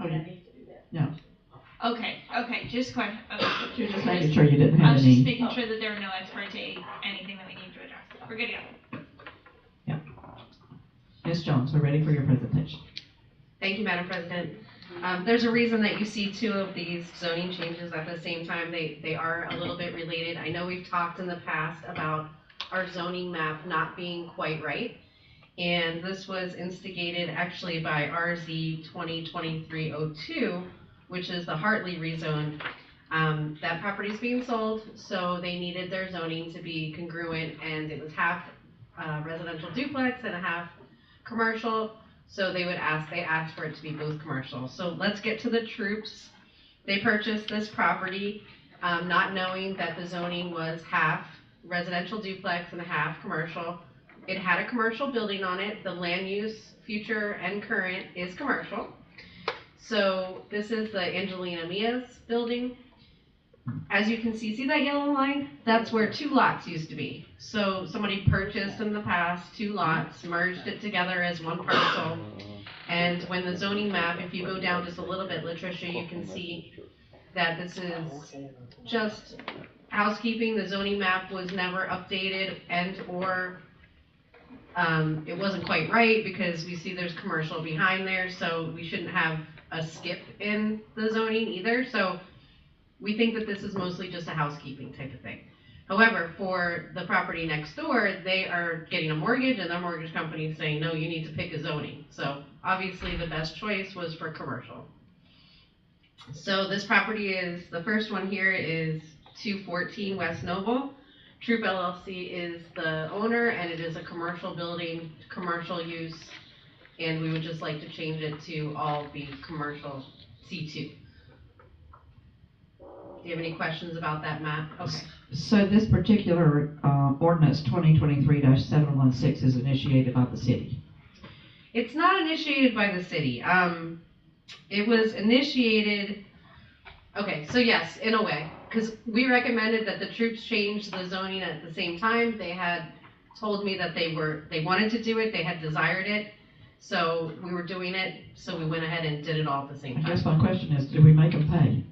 Okay. I need to do that. No. Okay, just question. Okay. You're just making sure you didn't I have was just any. making sure that there were no ex parte, anything that we need to address. We're good to go. Ms. Jones, we're ready for your presentation. Thank you, Madam President. There's a reason that you see two of these zoning changes at the same time. They are a little bit related. I know we've talked in the past about our zoning map not being quite right. And this was instigated actually by RZ 2023-02, which is the Hartley rezone. That property is being sold, so they needed their zoning to be congruent, and it was half residential duplex and a half commercial. So they asked for it to be both commercial. So let's get to the troops. They purchased this property, not knowing that the zoning was half residential duplex and a half commercial. It had a commercial building on it. The land use, future and current, is commercial. So this is the Angelina Mia's building. As you can see that yellow line? That's where two lots used to be. So somebody purchased in the past two lots, merged it together as one parcel. And when the zoning map, if you go down just a little bit, Latricia, you can see that this is just housekeeping. The zoning map was never updated or it wasn't quite right because we see there's commercial behind there, so we shouldn't have a skip in the zoning either. So we think that this is mostly just a housekeeping type of thing. However, for the property next door, they are getting a mortgage and their mortgage company is saying, no, you need to pick a zoning. So obviously the best choice was for commercial. So this property is, the first one here is 214 West Noble. Troop LLC is the owner, and it is a commercial building, commercial use, and we would just like to change it to all be commercial C2. Do you have any questions about that map? Okay. So this particular ordinance 2023-716 is initiated by the city. It's not initiated by the city. It was initiated, okay, so yes, in a way, because we recommended that the troops change the zoning at the same time. They had told me that they wanted to do it, they had desired it, so we were doing it, so we went ahead and did it all at the same time. I guess my question is, did we make them pay?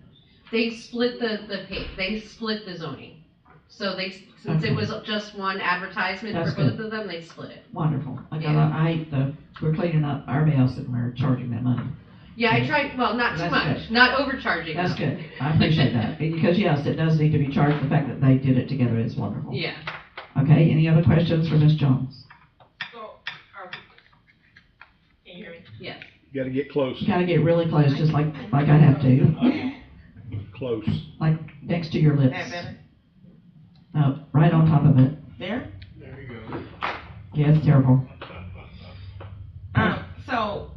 They split they split the zoning. So since it was just one advertisement That's for both good. of them, they split it. Wonderful. Yeah. I hate we're cleaning up our mess and we're charging that money. Yeah, I tried, well, not too That's much, good. not overcharging. That's them. good. I appreciate that. Because yes, it does need to be charged. The fact that they did it together is wonderful. Yeah. Okay, any other questions for Ms. Jones? Can you hear me? Yes. You gotta get close. You gotta get really close, just like I have to. Close. Like next to your lips. That better? No, right on top of it. There? There you go. Yeah, it's terrible. So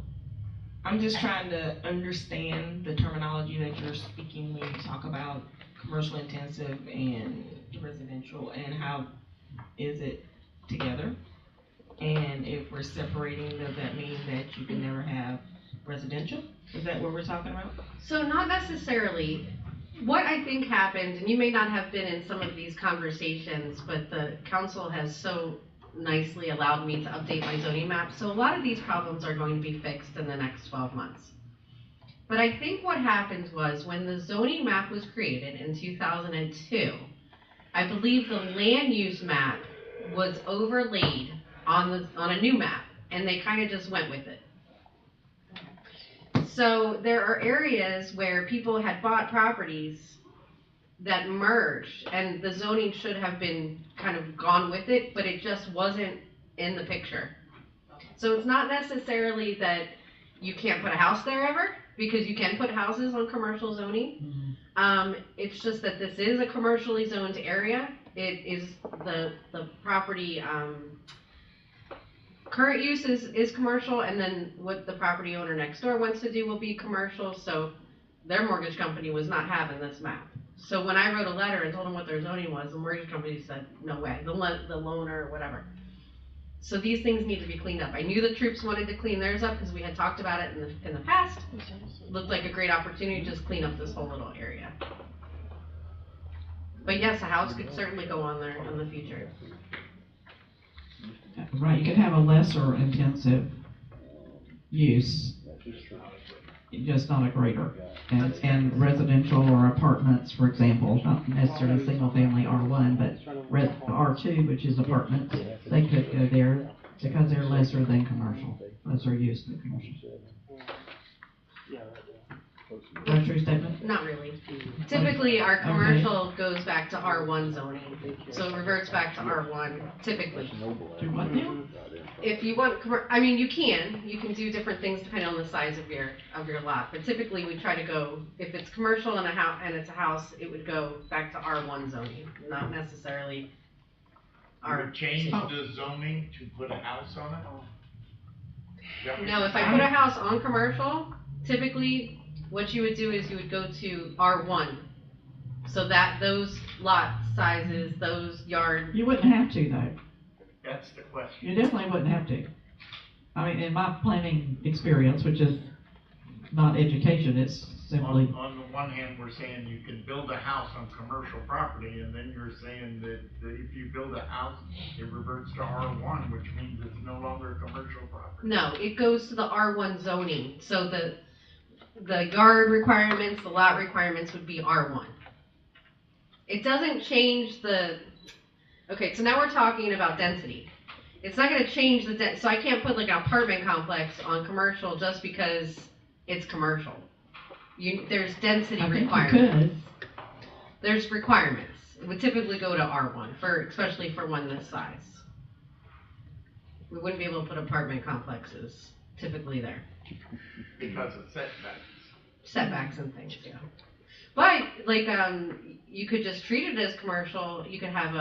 I'm just trying to understand the terminology that you're speaking when you talk about commercial intensive and residential, and how is it together? And if we're separating, does that mean that you can never have residential? Is that what we're talking about? So not necessarily. What I think happened, and you may not have been in some of these conversations, but the council has so nicely allowed me to update my zoning map. So a lot of these problems are going to be fixed in the next 12 months. But I think what happened was when the zoning map was created in 2002, I believe the land use map was overlaid on a new map, and they kind of just went with it. So there are areas where people had bought properties that merged, and the zoning should have been kind of gone with it, but it just wasn't in the picture. So it's not necessarily that you can't put a house there ever, because you can put houses on commercial zoning. It's just that this is a commercially zoned area. it is the property, current use is commercial, and then what the property owner next door wants to do will be commercial, so their mortgage company was not having this map. So when I wrote a letter and told them what their zoning was, the mortgage company said, no way, the loaner or whatever. So these things need to be cleaned up. I knew the troops wanted to clean theirs up because we had talked about it in the past. Looked like a great opportunity to just clean up this whole little area. But yes, a house could certainly go on there in the future. Right, you could have a lesser intensive use, just not a greater. And residential or apartments, for example, not necessarily single family R1, but R2, which is apartments, they could go there because they're lesser than commercial, lesser use than commercial. Is that a true statement? Not really. Typically, our commercial goes back to R1 zoning, so it reverts back to R1, typically. Do what now? If you want, I mean, you can do different things depending on the size of your lot, but typically we try to go, if it's commercial and it's a house, it would go back to R1 zoning, not necessarily You would change the zoning to put a house on it? No, if I put a house on commercial, typically what you would do is you would go to R1. So that those lot sizes, those yard. You wouldn't have to though. That's the question. You definitely wouldn't have to. I mean, in my planning experience, which is not education, it's simply. On the one hand, we're saying you can build a house on commercial property, and then you're saying that if you build a house, it reverts to R1, which means it's no longer commercial property. No, it goes to the R1 zoning. So the yard requirements, the lot requirements would be R1. It doesn't change okay, so now we're talking about density. It's not going to change so I can't put like an apartment complex on commercial just because it's commercial. There's density requirements. There's requirements. It would typically go to R1, especially for one this size. We wouldn't be able to put apartment complexes typically there. Because of setbacks. Setbacks and things, yeah. But like you could just treat it as commercial. You could have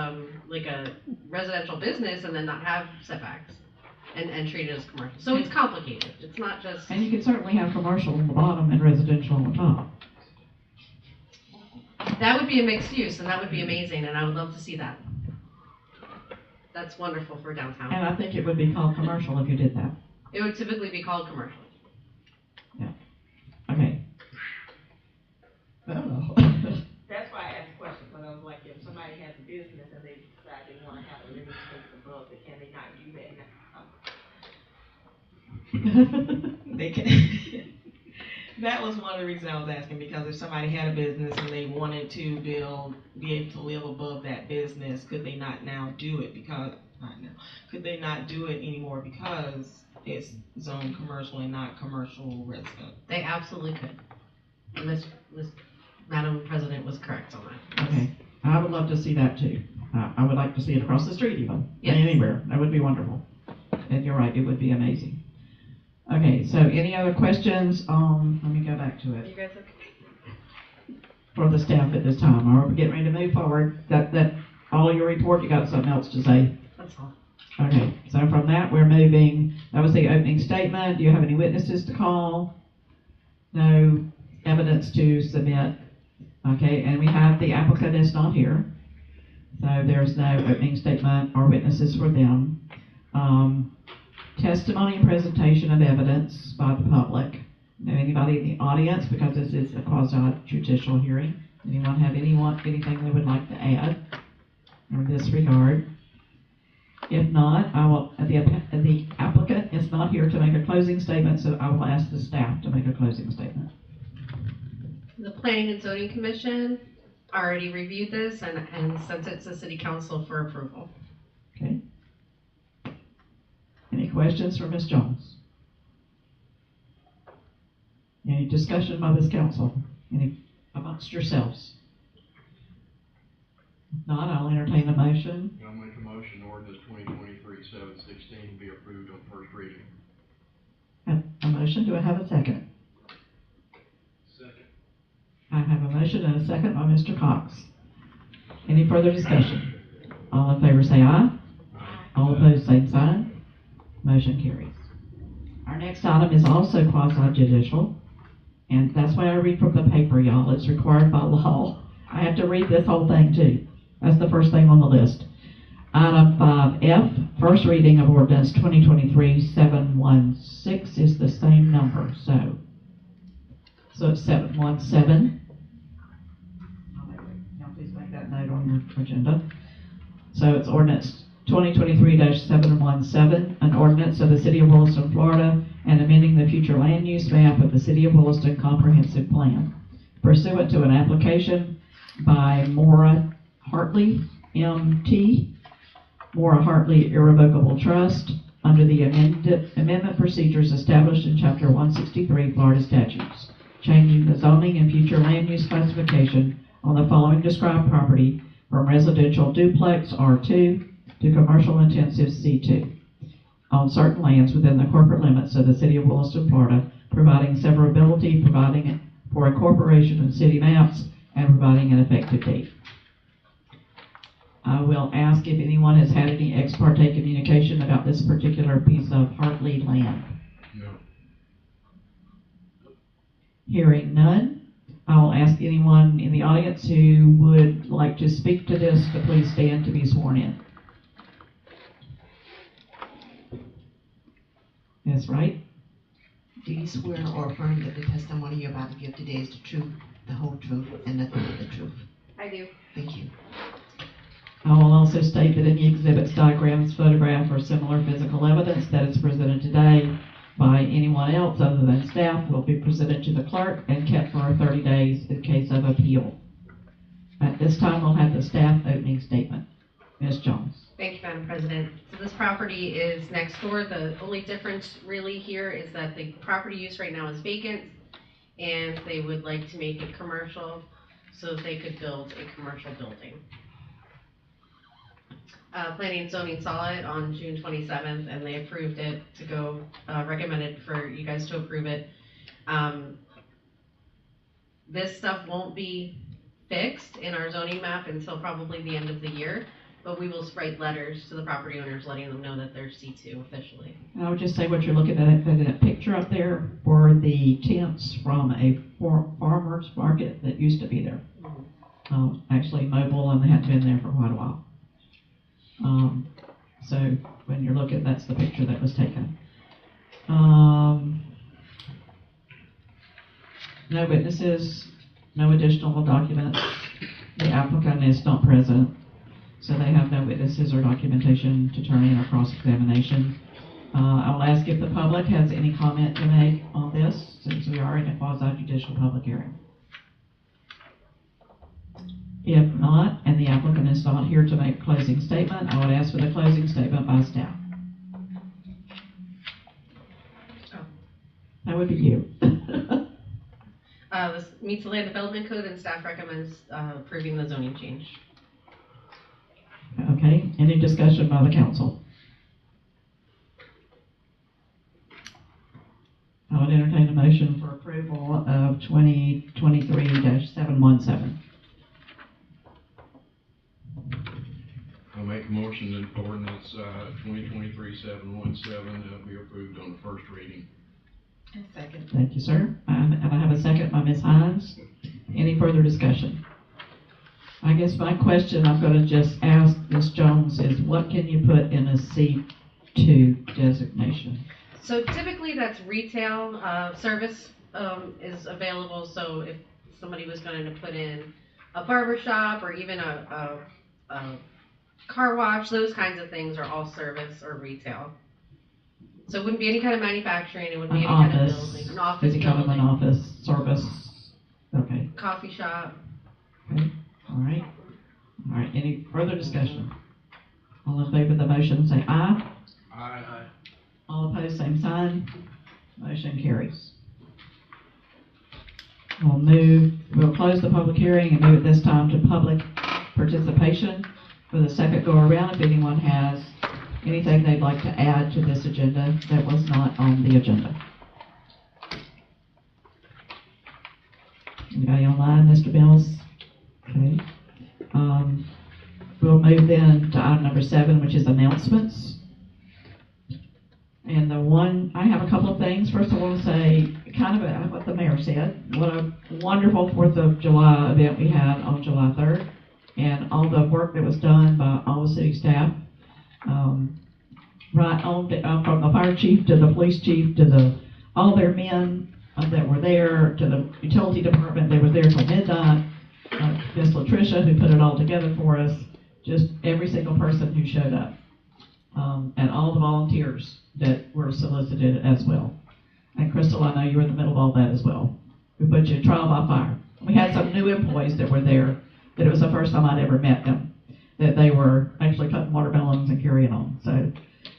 like a residential business and then not have setbacks and treat it as commercial. So it's complicated. It's not just. And you could certainly have commercial on the bottom and residential on the top. That would be a mixed use, and that would be amazing, and I would love to see that. That's wonderful for downtown. And I think it would be called commercial if you did that. It would typically be called commercial. Yeah. Okay. That's why I asked the question, because I was like, if somebody has a business and they decide they want to have a living space above it, can they not do that? They can. That was one of the reasons I was asking, because if somebody had a business and they wanted to be able to live above that business, could they not now do it could they not do it anymore because it's zoned commercial and not commercial resident? They absolutely could. Madam President was correct on that. Okay. I would love to see that too. I would like to see it across the street even. Yes. Anywhere. That would be wonderful. And you're right, it would be amazing. Okay, so any other questions? Let me go back to it. You guys okay? For the staff at this time, or we're getting ready to move forward. That all your report, you got something else to say? That's all. Okay, so from that, we're moving, that was the opening statement. Do you have any witnesses to call? No evidence to submit? Okay, and we have the applicant is not here. So there's no opening statement or witnesses for them. Testimony and presentation of evidence by the public. Anybody in the audience, because this is a quasi-judicial hearing. Anyone have anything they would like to add in this regard? If not, the applicant is not here to make a closing statement, so I will ask the staff to make a closing statement. The Planning and Zoning Commission already reviewed this and sent it to City Council for approval. Okay. Any questions for Ms. Jones? Any discussion by this council? Any amongst yourselves? If not, I'll entertain a motion. I'll make a motion, ordinance 2023-716 be approved on first reading. Have a motion, do I have a second? Second. I have a motion and a second by Mr. Cox. Any further discussion? All in favor say aye. All opposed, same sign. Motion carries. Our next item is also quasi-judicial, and that's why I read from the paper, y'all. It's required by law. I have to read this whole thing too. That's the first thing on the list. Item 5F, first reading of ordinance 2023-716 is the same number, so it's 717. Now please make that note on your agenda. So it's ordinance 2023-717, an ordinance of the City of Williston, Florida, and amending the future land use map of the City of Williston Comprehensive Plan pursuant to an application by Maura Hartley, M.T., Maura Hartley Irrevocable Trust, under the amendment procedures established in Chapter 163 Florida statutes, changing the zoning and future land use classification on the following described property from residential duplex R2 to commercial intensive C2 on certain lands within the corporate limits of the City of Williston, Florida, providing severability, providing for incorporation in city maps, and providing an effective date. I will ask if anyone has had any ex parte communication about this particular piece of Hartley land. No. Hearing none, I will ask anyone in the audience who would like to speak to this to please stand to be sworn in. That's right. Do you swear or affirm that the testimony you're about to give today is the truth, the whole truth, and nothing but the truth? I do. Thank you. I will also state that any exhibits, diagrams, photograph, or similar physical evidence that is presented today by anyone else other than staff will be presented to the clerk and kept for 30 days in case of appeal. At this time, we'll have the staff opening statement. Ms. Jones. Thank you, Madam President. So this property is next door. The only difference really here is that the property use right now is vacant, and they would like to make it commercial so that they could build a commercial building. Planning and Zoning saw it on June 27th, and they approved it to go, recommended for you guys to approve it. This stuff won't be fixed in our zoning map until probably the end of the year, but we will write letters to the property owners letting them know that they're C2 officially. And I would just say what you're looking at, that picture up there were the tents from a farmer's market that used to be there. Actually mobile, and they had been there for quite a while. So when you're looking, that's the picture that was taken. No witnesses, no additional documents. The applicant is not present, so they have no witnesses or documentation to turn in or cross-examination. I will ask if the public has any comment to make on this, since we are in a quasi-judicial public hearing. If not, and the applicant is not here to make a closing statement, I would ask for the closing statement by staff. That would be you. This meets the Land Development Code, and staff recommends approving the zoning change. Okay, any discussion by the council? I would entertain a motion for approval of 2023-717. I'll make a motion that ordinance 2023-717 be approved on the first reading. Second. Thank you, sir. And I have a second by Ms. Hines. Any further discussion? I guess my question I'm going to just ask Ms. Jones is, what can you put in a C2 designation? So typically that's retail service is available. So if somebody was going to put in a barber shop or even a car wash, those kinds of things are all service or retail. So it wouldn't be any kind of manufacturing, it wouldn't be any kind of building, an office Is it kind of an building, office service? Okay, coffee shop. okay, all right. All right, any further discussion? All in favor of the motion, say aye. Aye. All opposed, same sign. Motion carries. We'll close the public hearing and move at this time to public participation for the second go around. If anyone has anything they'd like to add to this agenda that was not on the agenda. Anybody online, Mr. Mills? Okay. We'll move move then to item number 7, which is announcements. And I have a couple of things. First, I want to say kind of what the mayor said. What a wonderful 4th of July event we had on July 3rd. And all the work that was done by all the city staff. Right on, from the fire chief to the police chief to all their men that were there, to the utility department, they were there till midnight. Miss Latricia, who put it all together for us, just every single person who showed up, and all the volunteers that were solicited as well. And Crystal, I know you were in the middle of all that as well. We put you in trial by fire. We had some new employees that were there, that it was the first time I'd ever met them, that they were actually cutting watermelons and carrying on. So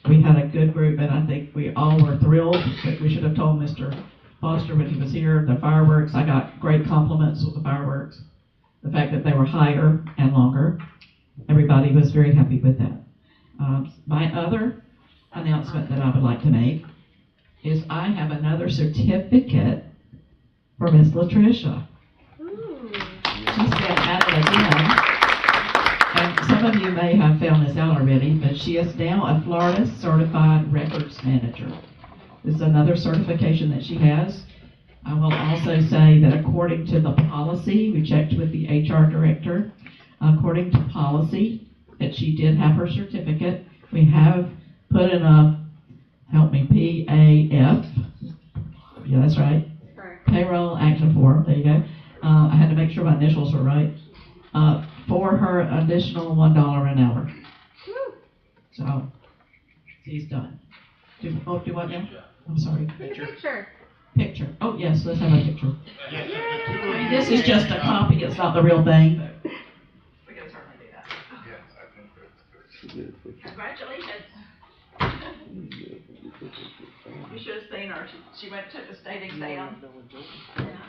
we had a good group, and I think we all were thrilled. But we should have told Mr. Foster when he was here, the fireworks, I got great compliments with the fireworks. The fact that they were higher and longer, everybody was very happy with that. My other announcement that I would like to make is I have another certificate for Miss Latricia. She's been at it again. And some of you may have found this out already, but she is now a Florida Certified Records Manager. This is another certification that she has. I will also say that according to the policy, we checked with the HR director, according to policy, that she did have her certificate. We have put in a, help me, PAF. Yeah, that's right. Payroll action form, there you go. I had to make sure my initials were right. For her additional $1 an hour. So, she's done. Do what now? I'm sorry. Picture. Oh, yes, let's have a picture. This is just a copy, it's not the real thing. We can certainly do that. Congratulations. You should have seen her. She went and took the state exam.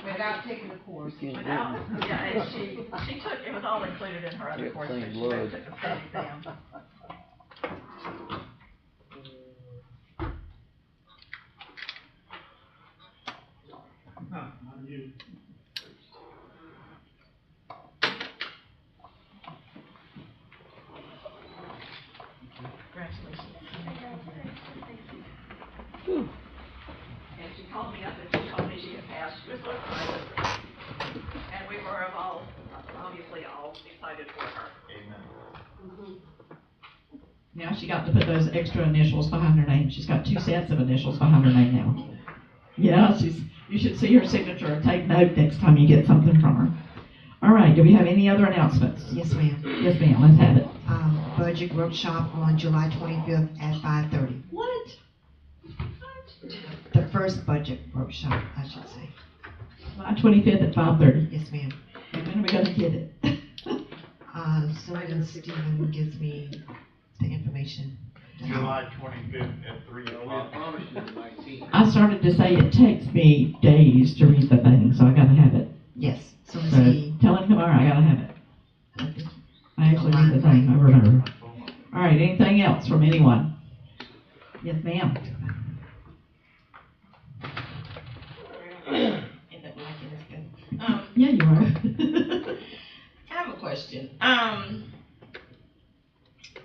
Without taking the course. Without, yeah, and she took, it was all included in her other course, but she went and took the state exam. Congratulations. And she called me up and she told me she had passed. She was so excited. And we were obviously all excited for her. Amen. Now she got to put those extra initials behind her name. She's got 2 sets of initials behind her name now. Yeah, you should see her signature and take note next time you get something from her. All right, do we have any other announcements? Yes, ma'am. Yes, ma'am, let's have it. Budget workshop on July 25th at 5:30. What? The first budget workshop, I should say. July 25th at 5:30. Yes, ma'am. And when are we going to get it? Soon as Stephen gives me the information. July 25th at 3 o'clock. I started to say it takes me days to read the thing, so I got to have it. Yes. So tell him tomorrow I got to have it. I actually read the thing over and over. All right, anything else from anyone? Yes, ma'am. Yeah, you are. I have a question.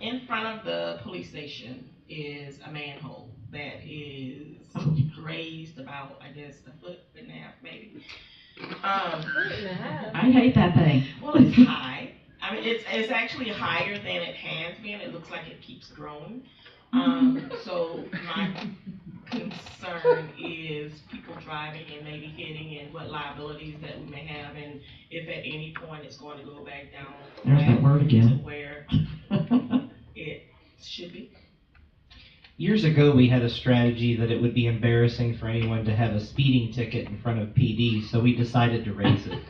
In front of the police station is a manhole that is raised about, I guess, a foot and a half, maybe. I hate that thing. Well, it's high. I mean, it's actually higher than it has been. It looks like it keeps growing. So my concern is people driving and maybe hitting and what liabilities that we may have, and if at any point it's going to go back down There's that word again. to where it should be. Years ago, we had a strategy that it would be embarrassing for anyone to have a speeding ticket in front of PD, so we decided to raise it.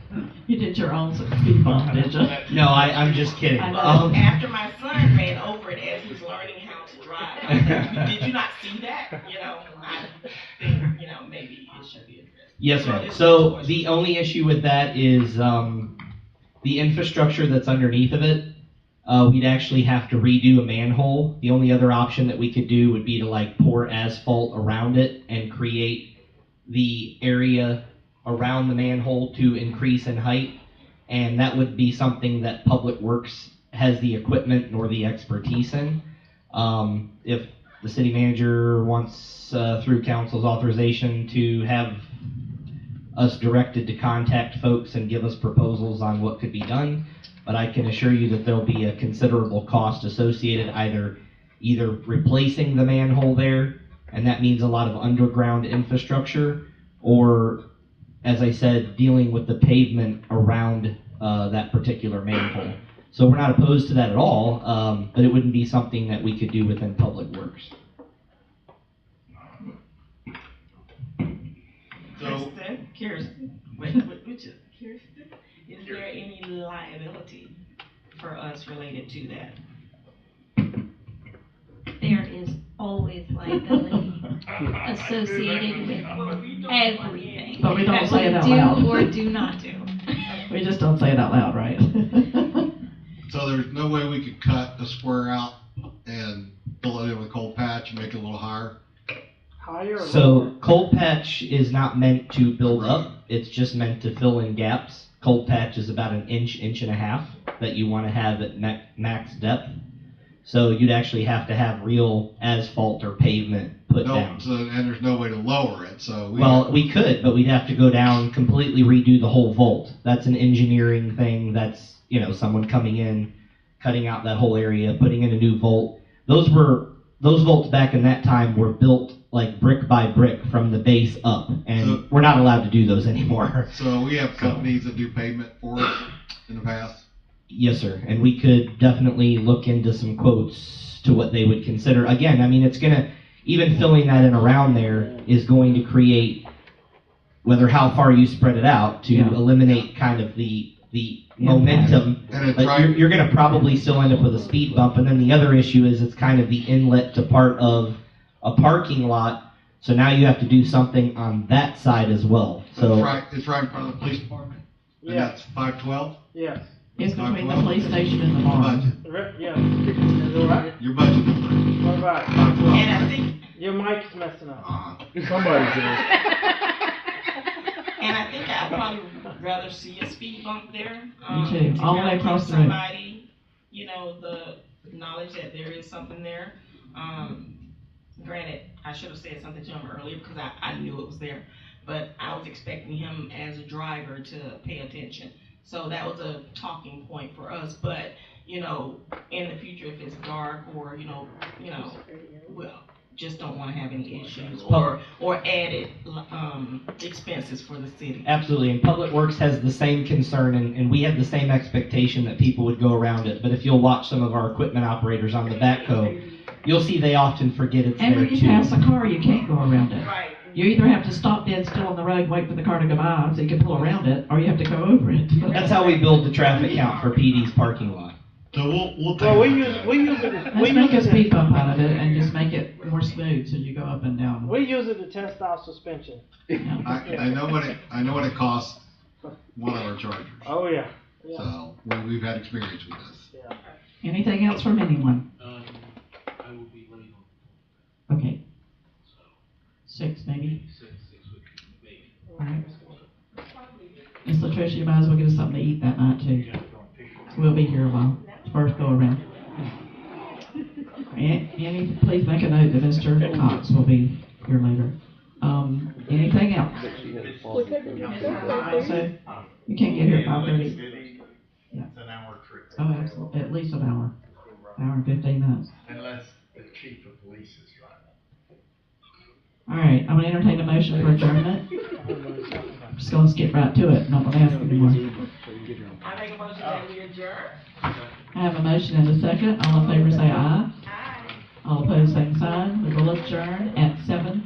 You did your own speed bump, did you? No, I'm just kidding. After my son ran over it as he was learning how to drive, I said, did you not see that? I think, maybe it should be addressed. Yes, ma'am. So the only issue with that is the infrastructure that's underneath of it. We'd actually have to redo a manhole. The only other option that we could do would be to pour asphalt around it and create the area around the manhole to increase in height. And that would be something that Public Works has the equipment nor the expertise in. If the city manager wants, through council's authorization, to have us directed to contact folks and give us proposals on what could be done, but I can assure you that there'll be a considerable cost associated either replacing the manhole there, and that means a lot of underground infrastructure, or, as I said, dealing with the pavement around that particular manhole. So we're not opposed to that at all, but it wouldn't be something that we could do within Public Works. Kirsten, is there any liability for us related to that? There is always liability associated with everything But we don't that say it out we loud. do or do not do. We just don't say it out loud, right? So there's no way we could cut a square out and fill it in with cold patch and make it a little higher? Higher or lower? So cold patch is not meant to build up, it's just meant to fill in gaps. Cold patch is about an inch, inch and a half that you want to have at max depth. So you'd actually have to have real asphalt or pavement put down. So, and there's no way to lower it, so We could, but we'd have to go down, completely redo the whole vault. That's an engineering thing, that's, someone coming in, cutting out that whole area, putting in a new vault. Those vaults back in that time were built like brick by brick from the base up, and we're not allowed to do those anymore. So we have companies that do pavement for us in the past? Yes, sir, and we could definitely look into some quotes to what they would consider. Again, I mean, it's gonna, even filling that in around there is going to create, whether how far you spread it out, to eliminate kind of the momentum. But you're gonna probably still end up with a speed bump, and then the other issue is it's kind of the inlet to part of a parking lot, so now you have to do something on that side as well. So It's right in front of the police department? And Yeah. that's 512? Yes. It's between the police station and the barn. Yeah. Is it right? Your budget number. What about it? 512. And I think, Your mic's messing up. Somebody's in. and I think I'd probably rather see a speed bump there. Me too. to All the kind way of across give the road. somebody, the knowledge that there is something there. Granted, I should have said something to him earlier because I knew it was there, but I was expecting him as a driver to pay attention. So that was a talking point for us, but, in the future, if it's dark or, well, just don't want to have any issues or added, expenses for the city. absolutely, and Public Works has the same concern, and we have the same expectation that people would go around it. But if you'll watch some of our equipment operators on the backhoe, you'll see they often forget it's And there when you too. pass a car, you can't go around it. Right. You either have to stop dead still on the road, wait for the car to go by so you can pull around it, or you have to go over it. That's how we build the traffic count for PD's parking lot. So we'll take Well, we a look use at it. Let's make a speed bump out of it and just make it more smooth so you go up and down. We use it to test our suspension. I know what it costs, one of our chargers. Oh yeah. So we've had experience with this. Yeah. Anything else from anyone? I will be late Okay. 6 maybe? 6 would be maybe. Alright. Miss Latricia, you might as well get us something to eat that night too. We'll be here a while. First go around. Annie, please make a note that Mr. Cox will be here later. Anything else? So, you can't get here at 5:30. It's an hour trip. Oh, absolutely, at least an hour. Hour and 15 minutes. Unless the chief of police is driving. All right, I'm gonna entertain a motion for adjournment. I'm just gonna skip right to it, not gonna ask anymore. I make a motion that we adjourn. I have a motion and a second. All in favor say aye. All opposed, same sign. We will adjourn at 7:00.